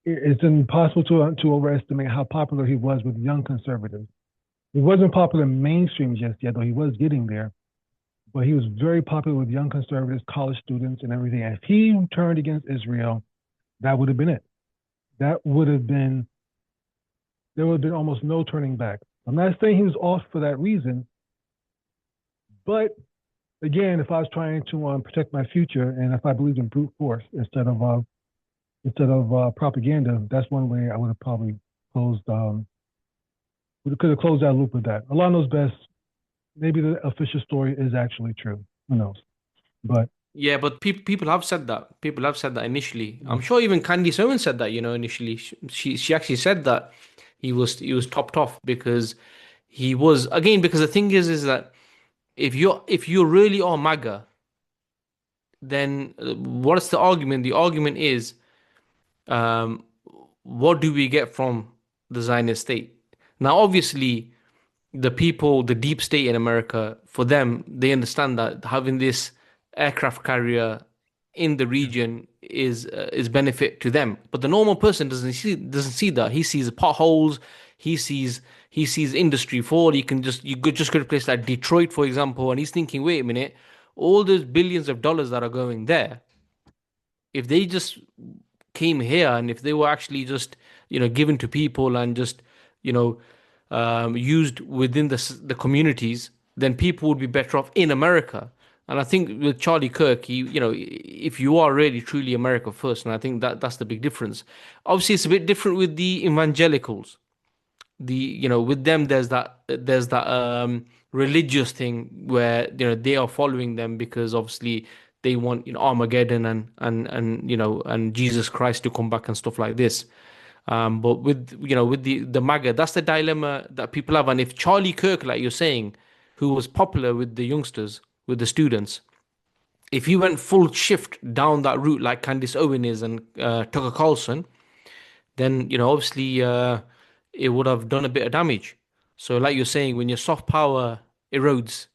It's impossible to overestimate how popular he was with young conservatives. He wasn't popular mainstream just yet, though he was getting there. But he was very popular with young conservatives, college students, and everything. And if he turned against Israel, that would have been it. There would have been almost no turning back. I'm not saying he was off for that reason, but again, if I was trying to protect my future and if I believed in brute force instead of propaganda, that's one way I would have probably closed. We could have closed that loop with that. Allah knows best. Maybe the official story is actually true. Who knows? But Yeah, but people have said that. People have said that initially. I'm sure even Candice Owens said that, initially. She actually said that he was topped off because he was, again, because the thing is that if you really are MAGA, then what's the argument? The argument is, um, what do we get from the Zionist state? Now, obviously, the people, the deep state in America, for them, they understand that having this aircraft carrier in the region is benefit to them. But the normal person doesn't see that. He sees potholes. He sees industry fall. You could just go to a place like Detroit, for example, and he's thinking, wait a minute, all those billions of dollars that are going there, if they just came here and if they were actually just given to people and just you know used within the communities, then people would be better off in America. And I think with Charlie Kirk, if you are really truly America first, and I think that's the big difference. Obviously, it's a bit different with the evangelicals. With them, there's that religious thing where they are following them because obviously they want Armageddon and Jesus Christ to come back and stuff like this. But with the MAGA, that's the dilemma that people have. And if Charlie Kirk, like you're saying, who was popular with the youngsters, with the students, if he went full shift down that route like Candice Owen is and Tucker Carlson, then obviously it would have done a bit of damage. So like you're saying, when your soft power erodes,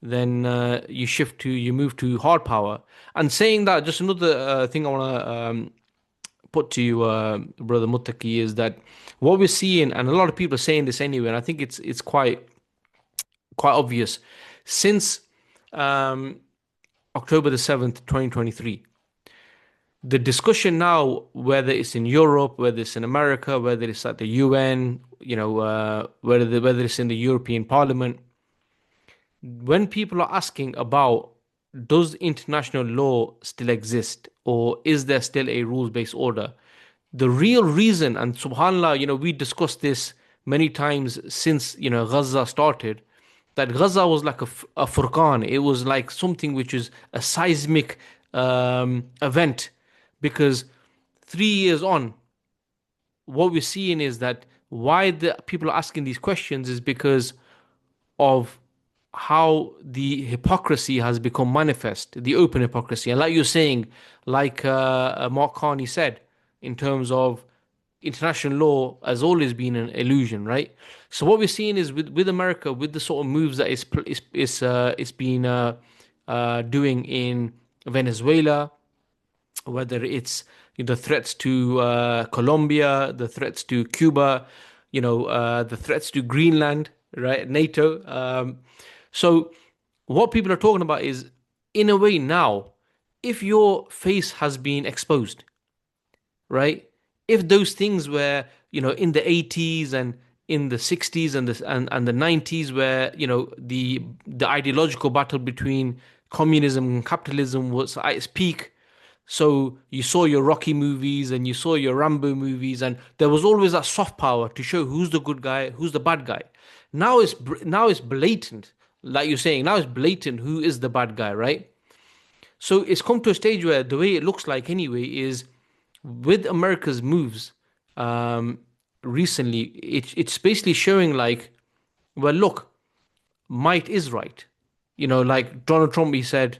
then you move to hard power. And saying that, just another thing I want to put to you, brother Muttaqi, is that what we're seeing, and a lot of people are saying this anyway, and I think it's quite obvious since um, October the 7th, 2023. The discussion now, whether it's in Europe, whether it's in America, whether it's at the UN, whether it's in the European Parliament, when people are asking about does international law still exist or is there still a rules-based order, the real reason, and subhanallah, we discussed this many times since Gaza started, that Gaza was like a furqan. It was like something which is a seismic event, because 3 years on, what we're seeing is that why the people are asking these questions is because of how the hypocrisy has become manifest, the open hypocrisy. And like you're saying, like Mark Carney said, in terms of international law has always been an illusion, right? So what we're seeing is with America, with the sort of moves that it's been doing in Venezuela, whether it's the threats to Colombia, the threats to Cuba, the threats to Greenland, right? NATO. So what people are talking about is, in a way now, if your face has been exposed, right? if those things were, in the 80s and in the 60s and the 90s, where, the ideological battle between communism and capitalism was at its peak. So you saw your Rocky movies and you saw your Rambo movies, and there was always that soft power to show who's the good guy, who's the bad guy. Now it's blatant, like you're saying. Now it's blatant who is the bad guy, right? So it's come to a stage where the way it looks like anyway is with America's moves um, recently, it's basically showing like, well, look, might is right. Like Donald Trump, he said,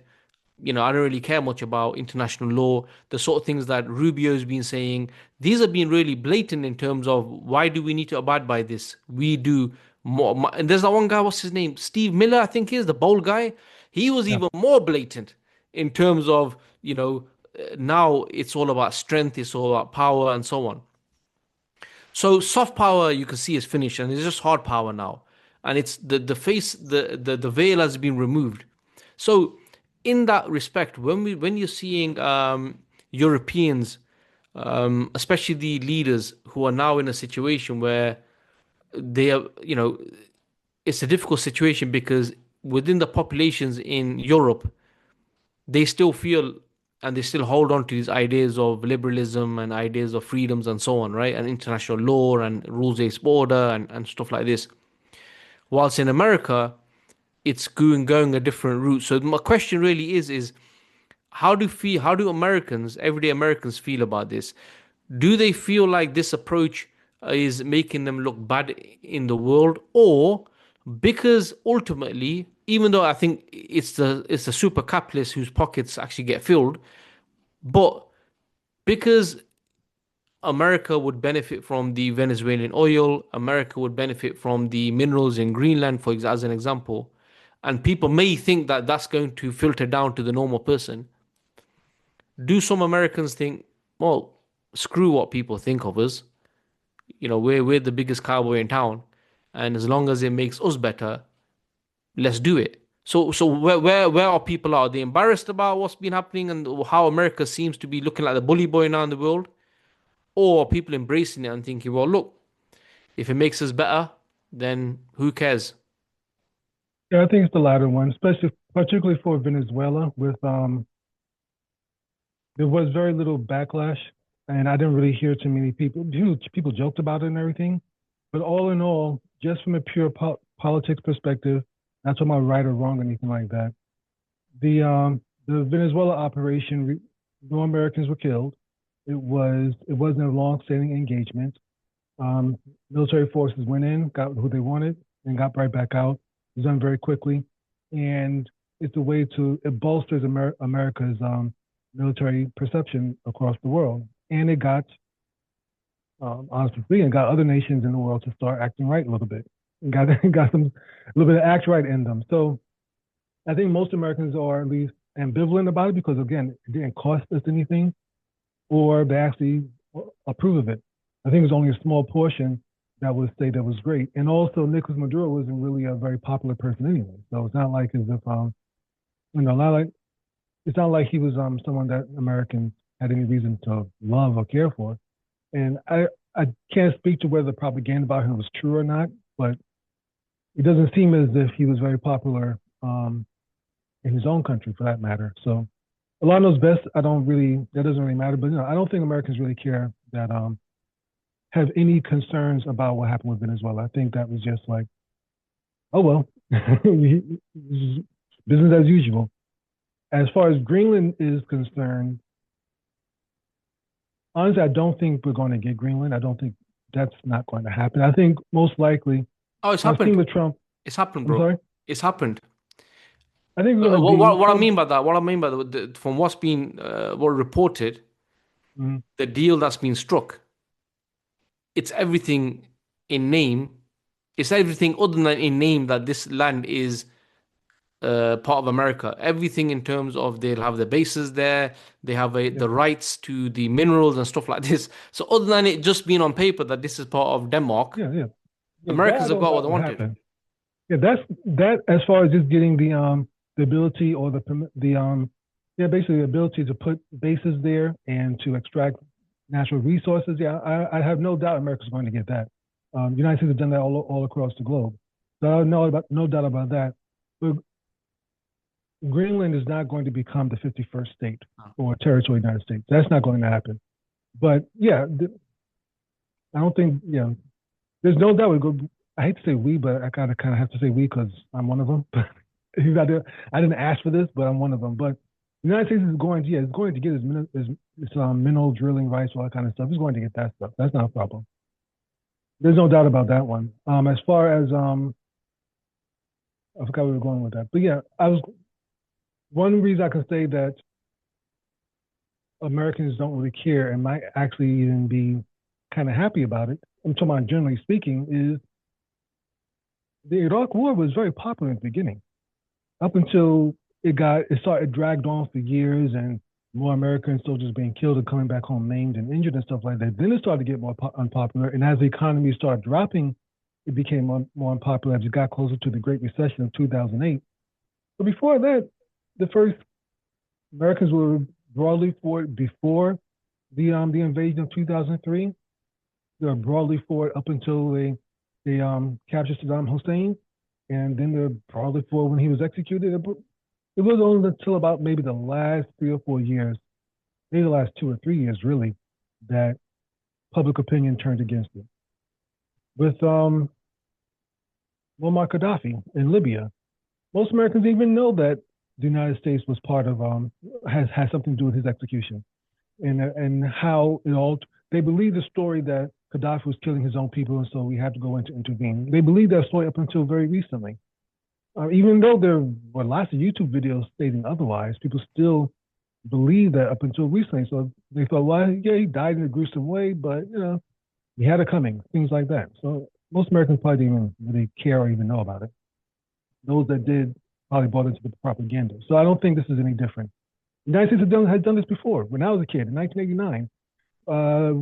I don't really care much about international law. The sort of things that Rubio's been saying, these have been really blatant in terms of why do we need to abide by this? We do more. And there's that one guy, what's his name? Steve Miller, I think he is, the bold guy. He was Yeah. even more blatant in terms of, now it's all about strength, it's all about power, and so on. So soft power you can see is finished, and it's just hard power now. And it's the veil has been removed. So in that respect, when you're seeing Europeans, especially the leaders who are now in a situation where they are, it's a difficult situation because within the populations in Europe, they still feel and they still hold on to these ideas of liberalism and ideas of freedoms and so on, right? And international law and rules-based order and stuff like this. Whilst in America, it's going a different route. So my question really is how do Americans, everyday Americans, feel about this? Do they feel like this approach is making them look bad in the world, or because ultimately, even though I think it's the super capitalists whose pockets actually get filled, but because America would benefit from the Venezuelan oil, America would benefit from the minerals in Greenland, as an example, and people may think that that's going to filter down to the normal person. Do some Americans think, well, screw what people think of us? We're the biggest cowboy in town, and as long as it makes us better, let's do it. So where are people? Are they embarrassed about what's been happening and how America seems to be looking like the bully boy now in the world? Or are people embracing it and thinking, well, look, if it makes us better, then who cares? Yeah, I think it's the latter one, especially particularly for Venezuela. With there was very little backlash, and I didn't really hear too many people. People joked about it and everything, but all in all, just from a pure politics perspective, not talking about right or wrong or anything like that. The Venezuela operation, no Americans were killed. It wasn't a long-standing engagement. Um, Military forces went in, got who they wanted, and got right back out. It was done very quickly, and it's a way to it bolsters America's military perception across the world, and it got honestly speaking, got other nations in the world to start acting right a little bit. Got got some a little bit of act right in them. So I think most Americans are at least ambivalent about it because again, it didn't cost us anything, or they actually approve of it. I think it's only a small portion that would say that was great. And also, Nicolas Maduro wasn't really a very popular person anyway. So it's not like as if not like it's not like he was someone that Americans had any reason to love or care for. And I can't speak to whether the propaganda about him was true or not, but it doesn't seem as if he was very popular in his own country for that matter. So Allah knows best. That doesn't really matter. But I don't think Americans really care that have any concerns about what happened with Venezuela. I think that was just like, oh well, business as usual. As far as Greenland is concerned, honestly, I don't think we're going to get Greenland. I don't think that's not going to happen. I think most likely, Oh, it's I've seen happened. with Trump. It's happened, I'm bro. sorry. It's happened. I think it's going to be What I Trump. mean by that, what I mean by from what's been what reported, Mhm. the deal that's been struck, it's everything in name. It's everything other than in name that this land is part of America. Everything in terms of they'll have the bases there, they have Yeah, the rights to the minerals and stuff like this. So other than it just being on paper that this is part of Denmark, yeah, yeah, yeah. That I Americans have don't got what doubt they will wanted. happen. Yeah, that's that. As far as just getting the ability or the yeah basically the ability to put bases there and to extract natural resources. Yeah, I have no doubt America's going to get that. United States have done that all across the globe. So no doubt about that. But Greenland is not going to become the 51st state or territory of the United States. That's not going to happen. But yeah, I don't think, yeah, there's no doubt we go. I hate to say we, but I kind of have to say we because I'm one of them. I didn't ask for this, but I'm one of them. But the United States is going, yeah, it's going to get its mineral drilling rights, all that kind of stuff. It's going to get that stuff. That's not a problem. There's no doubt about that one. As far as I forgot where we were going with that, but yeah, I was one reason I can say that Americans don't really care and might actually even be kind of happy about it. I'm talking about generally speaking, is the Iraq War was very popular in the beginning, up until it dragged on for years, and more American soldiers being killed and coming back home maimed and injured and stuff like that. Then it started to get more unpopular, and as the economy started dropping, it became more unpopular as it got closer to the Great Recession of 2008. But before that, the first Americans were broadly for it before the invasion of 2003. They were broadly for it up until they captured Saddam Hussein, and then they're broadly for it when he was executed. It was only until about maybe the last 3 or 4 years, maybe the last 2 or 3 years, really, that public opinion turned against it. With Muammar Gaddafi in Libya, most Americans even know that the United States was part of has something to do with his execution, and how it all. They believe the story that Gaddafi was killing his own people, and so we had to go in to intervene. They believed that story up until very recently. Even though there were lots of YouTube videos stating otherwise, people still believe that up until recently. So they thought, well, yeah, he died in a gruesome way, but he had it coming, things like that. So most Americans probably didn't even really care or even know about it. Those that did probably bought into the propaganda. So I don't think this is any different. The United States had done this before. When I was a kid in 1989,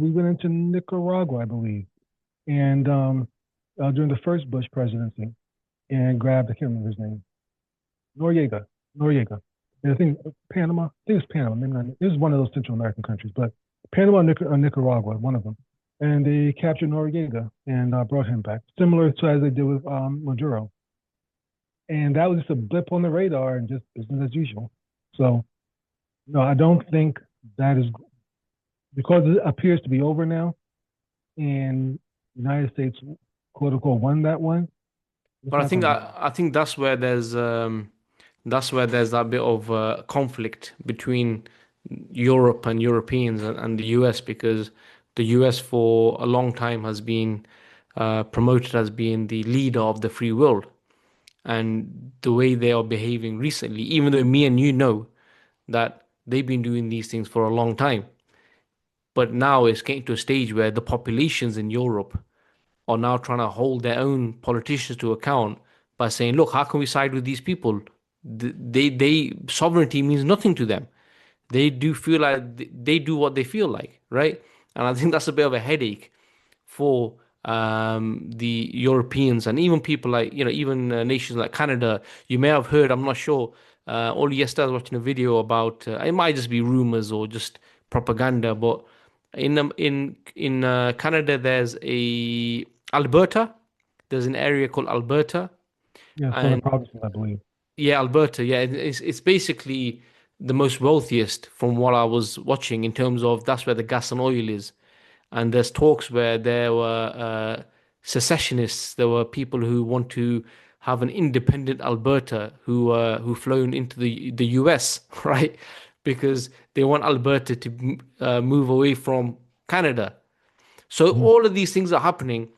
we went into Nicaragua, I believe, and during the first Bush presidency, and grabbed, I can't remember his name, Noriega. And I think Panama, I think it's Panama, maybe not, it was one of those Central American countries, but Panama or Nicaragua, one of them. And they captured Noriega and brought him back, similar to as they did with Maduro. And that was just a blip on the radar and just business as usual. So, no, I don't think that is, because it appears to be over now, and the United States, quote unquote, won that one. It's But I not think going to be. I think that's where there's that bit of conflict between Europe and Europeans and the US, because the US for a long time has been promoted as being the leader of the free world, and the way they are behaving recently, even though me and you know that they've been doing these things for a long time, but now it's getting to a stage where the populations in Europe are now trying to hold their own politicians to account by saying, look, how can we side with these people? Sovereignty means nothing to them. They do feel like they do what they feel like, right? And I think that's a bit of a headache for the Europeans and even people like, even nations like Canada. You may have heard, I'm not sure. Only yesterday I was watching a video about, it might just be rumors or just propaganda, but in Canada, Alberta. There's an area called Alberta, Yeah, Southern and provinces, I believe. yeah, Alberta. Yeah, it's basically the most wealthiest from what I was watching in terms of that's where the gas and oil is. And there's talks where there were secessionists. There were people who want to have an independent Alberta who flown into the US, right? Because they want Alberta to move away from Canada. So Mhm. all of these things are happening.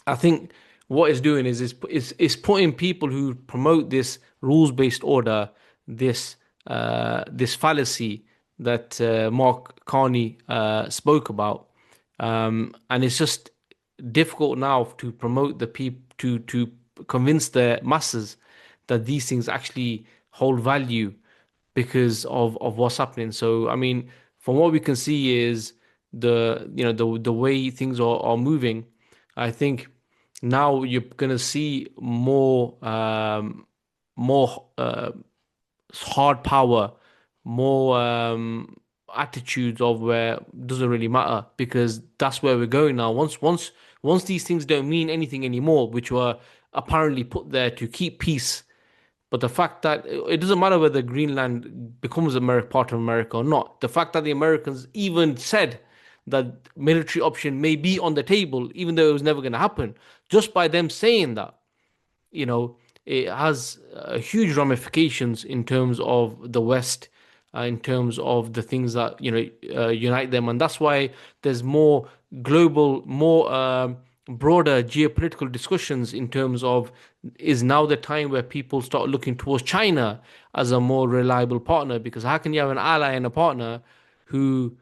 I think what it's doing is putting people who promote this rules-based order, this fallacy that Mark Carney spoke about, and it's just difficult now to promote the people to convince the masses that these things actually hold value because of what's happening. So I mean, from what we can see is the way things are moving. I think now you're gonna see more hard power, more attitudes of where it doesn't really matter because that's where we're going now. Once these things don't mean anything anymore, which were apparently put there to keep peace, but the fact that it doesn't matter whether Greenland becomes America, part of America or not, the fact that the Americans even said that military option may be on the table, even though it was never going to happen, just by them saying that, you know, it has huge ramifications in terms of the West, in terms of the things that, unite them. And that's why there's more global, more broader geopolitical discussions in terms of is now the time where people start looking towards China as a more reliable partner? Because how can you have an ally and a partner who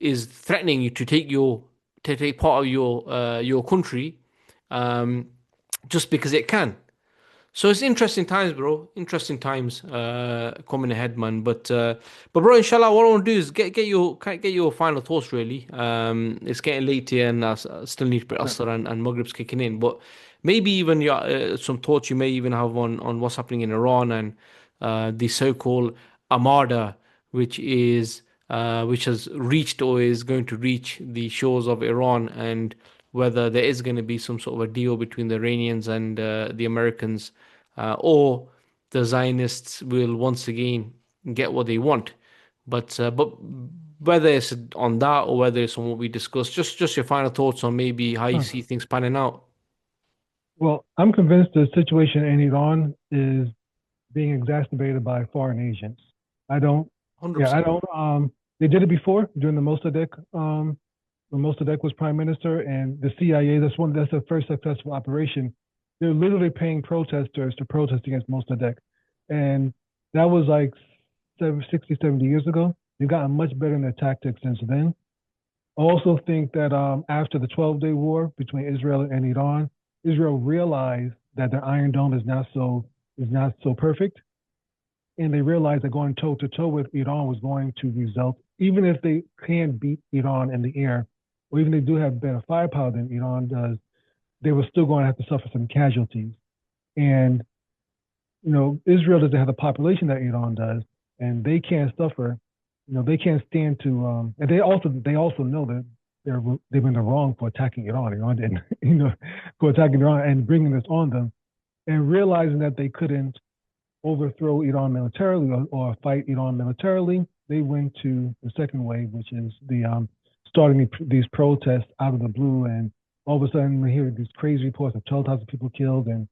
is threatening you to take part of your country, um, just because it can? So it's interesting times, bro. Interesting times coming ahead, man. But bro, inshallah, what I want to do is get your final thoughts. Really, it's getting late here, and I still need to put Sure. Asr and Maghrib's kicking in. But maybe even your some thoughts you may even have on what's happening in Iran and the so-called Armada, which has reached or is going to reach the shores of Iran, and whether there is going to be some sort of a deal between the Iranians and the Americans, or the Zionists will once again get what they want. But whether it's on that or whether it's on what we discussed, just your final thoughts on maybe how you Huh. see things panning out. Well, I'm convinced the situation in Iran is being exacerbated by foreign agents. I don't, yeah, I 100%. don't, they did it before during the Mossadegh, when Mossadegh was prime minister and the CIA, that's the first successful operation. They're literally paying protesters to protest against Mossadegh. And that was like 60, 70 years ago. They've gotten much better in their tactics since then. I also think that after the 12-day war between Israel and Iran, Israel realized that their Iron Dome is not so perfect, and they realized that going toe to toe with Iran was going to result, even if they can beat Iran in the air, or even if they do have better firepower than Iran does, they were still going to have to suffer some casualties. And Israel doesn't have the population that Iran does, and they can't suffer. They can't stand to. And they also know that they've been wrong for attacking Iran. Iran didn't, for attacking Iran and bringing this on them, and realizing that they couldn't overthrow Iran militarily or fight Iran militarily, they went to the second wave, which is starting these protests out of the blue, and all of a sudden we hear these crazy reports of 12,000 people killed, and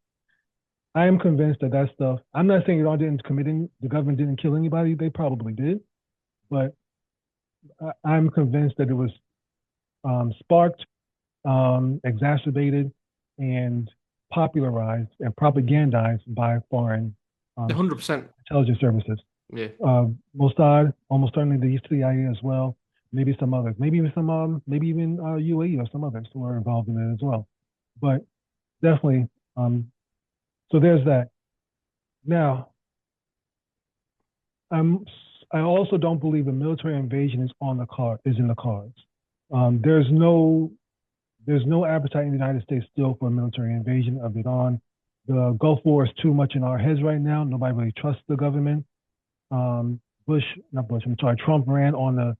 I am convinced that stuff. I'm not saying Iran didn't the government didn't kill anybody. They probably did, but I'm convinced that it was sparked, exacerbated, and popularized and propagandized by foreign um, 100%. intelligence services. Yeah. Mossad, almost certainly the CIA as well. Maybe some others. Maybe even UAE or some others who are involved in it as well. But definitely, so there's that. Now, I'm, I also don't believe a military invasion is in the cards. Um, there's no there's no appetite in the United States still for a military invasion of Iran. The Gulf War is too much in our heads right now. Nobody really trusts the government. Not Bush, I'm sorry, Trump ran on the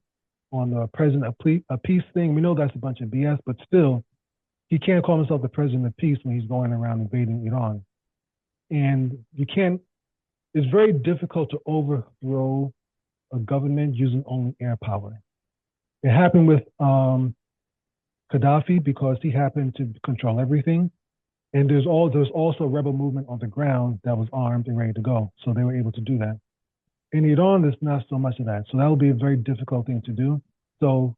president of peace thing. We know that's a bunch of BS, but still, he can't call himself the president of peace when he's going around invading Iran. And you can't. It's very difficult to overthrow a government using only air power. It happened with Gaddafi because he happened to control everything. And there's also a rebel movement on the ground that was armed and ready to go. So they were able to do that. In Iran, there's not so much of that. So that will be a very difficult thing to do. So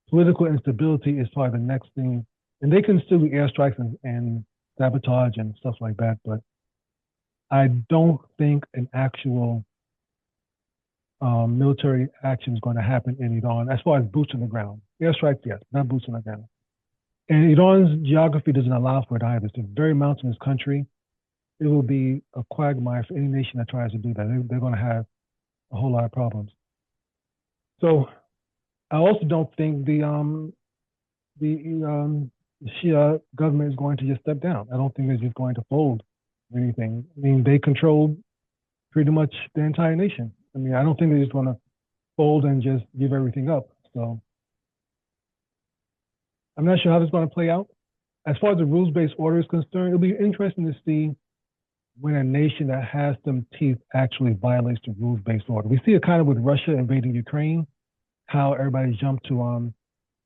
political instability is probably the next thing. And they can still do airstrikes and sabotage and stuff like that. But I don't think an actual military action is going to happen in Iran as far as boots on the ground. Airstrikes, yes, not boots on the ground. And Iran's geography doesn't allow for it either. It's a very mountainous country. It will be a quagmire for any nation that tries to do that. They're going to have a whole lot of problems. So I also don't think the Shia government is going to just step down. I don't think they're just going to fold or anything. I mean, they control pretty much the entire nation. I mean, I don't think they're just going to fold and just give everything up. So I'm not sure how this is going to play out. As far as the rules-based order is concerned, it'll be interesting to see when a nation that has some teeth actually violates the rules-based order. We see it kind of with Russia invading Ukraine, how everybody jumped to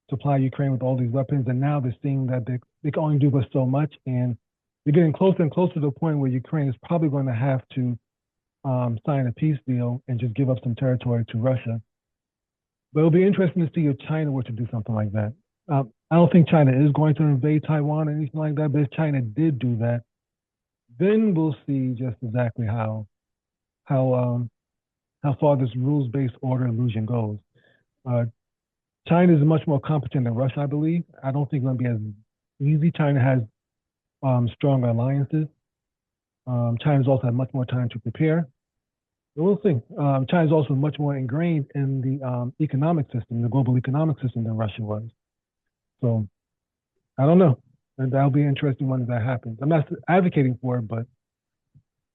supply Ukraine with all these weapons, and now they're seeing that they can only do but so much, and they're getting closer and closer to the point where Ukraine is probably going to have to sign a peace deal and just give up some territory to Russia. But it'll be interesting to see if China were to do something like that. I don't think China is going to invade Taiwan or anything like that, but if China did do that, then we'll see just exactly how far this rules-based order illusion goes. China is much more competent than Russia, I believe. I don't think it's going to be as easy. China has stronger alliances. China's also had much more time to prepare. So we'll see. China's also much more ingrained in the economic system, the global economic system, than Russia was. So I don't know. And that'll be an interesting one if that happens. I'm not advocating for it, but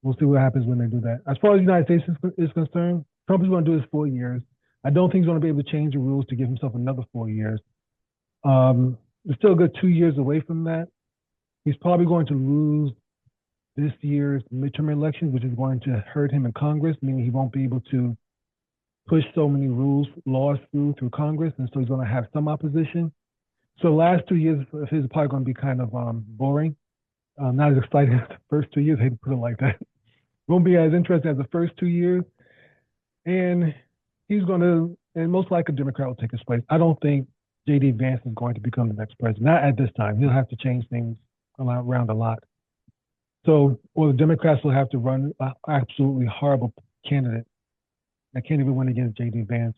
we'll see what happens when they do that. As far as the United States is concerned, Trump is going to do this 4 years. I don't think he's going to be able to change the rules to give himself another 4 years. We're still a good 2 years away from that. He's probably going to lose this year's midterm elections, which is going to hurt him in Congress, meaning he won't be able to push so many laws through Congress, and so he's going to have some opposition. So the last 2 years of his are probably going to be kind of boring, not as exciting as the first 2 years. I hate to put it like that. Won't be as interesting as the first 2 years, and he's going to, and most likely a Democrat will take his place. I don't think J.D. Vance is going to become the next president. Not at this time. He'll have to change things around a lot. So, or the Democrats will have to run an absolutely horrible candidate that can't even win against J.D. Vance.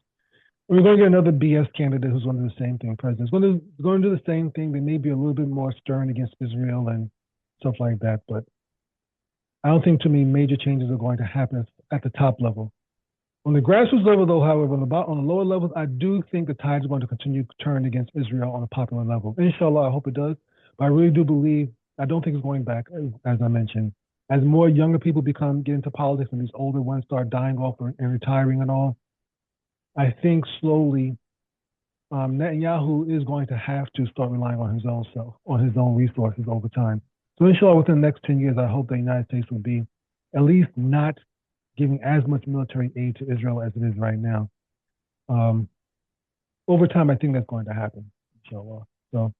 We're going to get another BS candidate who's going to do the same thing. President's going to do the same thing. They may be a little bit more stern against Israel and stuff like that, but I don't think too many major changes are going to happen at the top level. On the grassroots level, though, however, on the lower levels, I do think the tides are going to continue to turn against Israel on a popular level. Inshallah, I hope it does. But I really do believe, I don't think it's going back, as I mentioned. As more younger people get into politics and these older ones start dying off and retiring and all, I think slowly Netanyahu is going to have to start relying on his own self, on his own resources over time. So inshallah, within the next 10 years, I hope the United States will be at least not giving as much military aid to Israel as it is right now. Over time, I think that's going to happen, inshallah. So,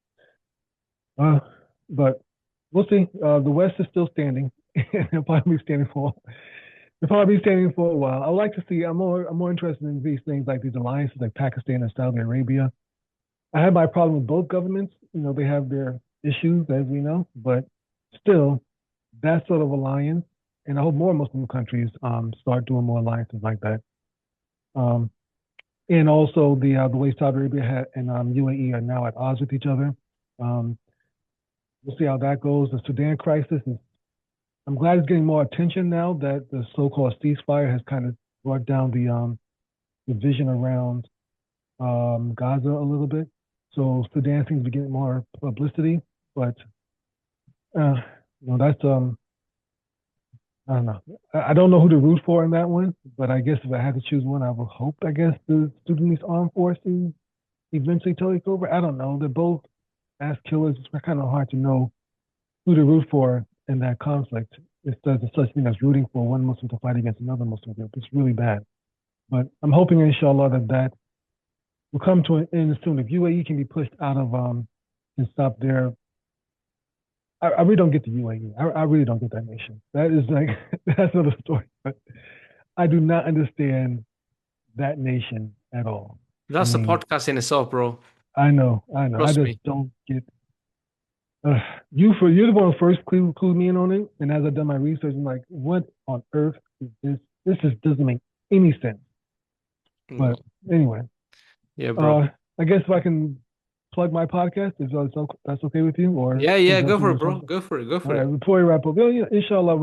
but we'll see. The West is still standing. They'll probably be standing for a while. I would like to see. I'm more interested in these things like these alliances, like Pakistan and Saudi Arabia. I have my problem with both governments. You know, they have their issues, as we know, but still, that sort of alliance. And I hope more Muslim countries start doing more alliances like that. And also the way Saudi Arabia and UAE are now at odds with each other. We'll see how that goes. The Sudan crisis I'm glad it's getting more attention now that the so-called ceasefire has kind of brought down the division around Gaza a little bit. So Sudan seems to be getting more publicity, but that's I don't know. I don't know who to root for in that one, but I guess if I had to choose one, I would hope, the Sudanese armed forces eventually take over. I don't know. They're both ass killers. It's kind of hard to know who to root for in that conflict. If there's such thing as rooting for one Muslim to fight against another Muslim group. It's really bad. But I'm hoping, inshallah, that will come to an end soon. If UAE can be pushed out of and stop their I really don't get the UAE. I really don't get that nation. That is like, that's another story. But I do not understand that nation at all. That's a podcast in itself, bro. I know. Trust I me. just don't get. You're the one who first clued me in on it, and as I've done my research, I'm like, what on earth is this? This just doesn't make any sense. But anyway, yeah, bro. I guess if I can plug my podcast, if that's okay with you, or yeah, go for it, bro. Go for it. Right, before we wrap up, inshallah,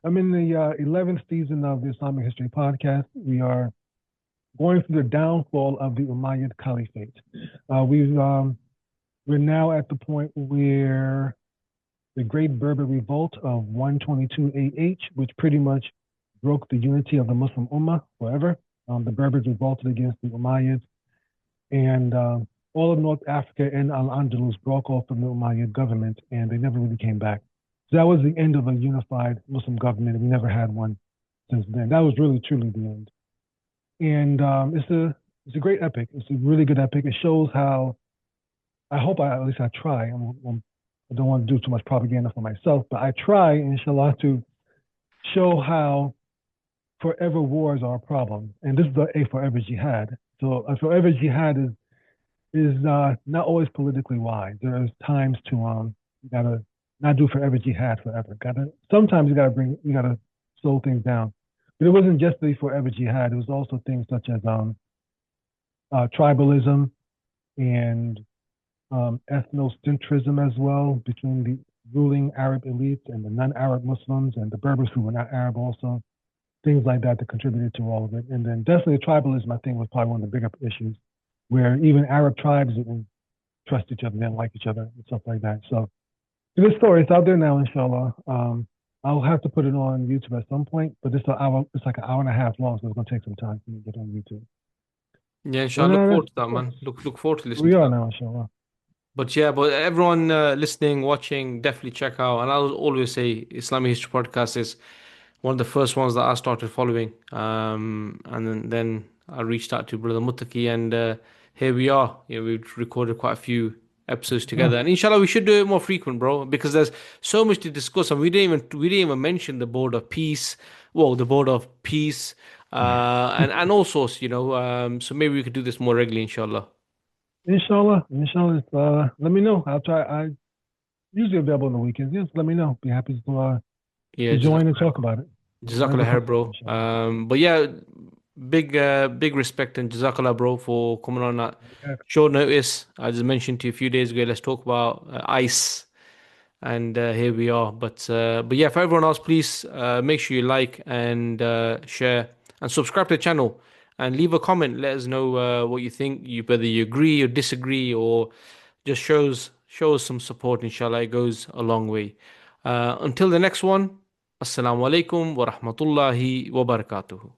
I'm in the 11th season of the Islamic History Podcast. We are going through the downfall of the Umayyad Caliphate. We're now at the point where the Great Berber Revolt of 122 AH, which pretty much broke the unity of the Muslim Ummah forever, The Berbers revolted against the Umayyads, and all of North Africa and Al Andalus broke off from the Umayyad government, and they never really came back. So that was the end of a unified Muslim government, and we never had one since then. That was really truly the end. And it's a great epic. It's a really good epic. It shows how I hope I at least I try. I don't want to do too much propaganda for myself, but I try, inshallah, to show how forever wars are a problem, and this is a forever jihad. So a forever jihad is not always politically wise. There's times to you gotta not do forever jihad forever. Gotta sometimes you gotta slow things down. But it wasn't just the forever jihad. It was also things such as tribalism and ethnocentrism as well between the ruling Arab elites and the non-Arab Muslims and the Berbers who were not Arab also. Things like that contributed to all of it. And then definitely tribalism, I think, was probably one of the bigger issues where even Arab tribes didn't trust each other, didn't like each other and stuff like that. So this story, it's out there now, inshallah. I'll have to put it on YouTube at some point, but it's like an hour and a half long, so it's gonna take some time for me to get on YouTube. Yeah, But inshallah. Look forward to that, man. Look forward to listening we to are that. now, inshallah. But yeah, but everyone listening, watching, definitely check out. And I'll always say Islamic History Podcast is one of the first ones that I started following. And then I reached out to Brother Muttaqi, and here we are. We've recorded quite a few episodes Yeah. together, and inshallah we should do it more frequent, bro, because there's so much to discuss, and we didn't even mention the board of peace. Well, the board of peace, and all sorts, So maybe we could do this more regularly, inshallah. Inshallah. Let me know. I'll try. I usually available on the weekends. Just let me know. Be happy Yeah, to join and jazakallah, talk about it. jazakallah Whenever khair, comfortable, bro. inshallah. But yeah, big respect and jazakallah, bro, for coming on at Yeah. short notice. I just mentioned to you a few days ago, let's talk about ice, and here we are. But yeah, for everyone else, please make sure you like and share and subscribe to the channel and leave a comment. Let us know what you think. Whether you agree or disagree, or just shows some support. Inshallah, it goes a long way. Until the next one, assalamu alaikum wa rahmatullahi wa barakatuhu.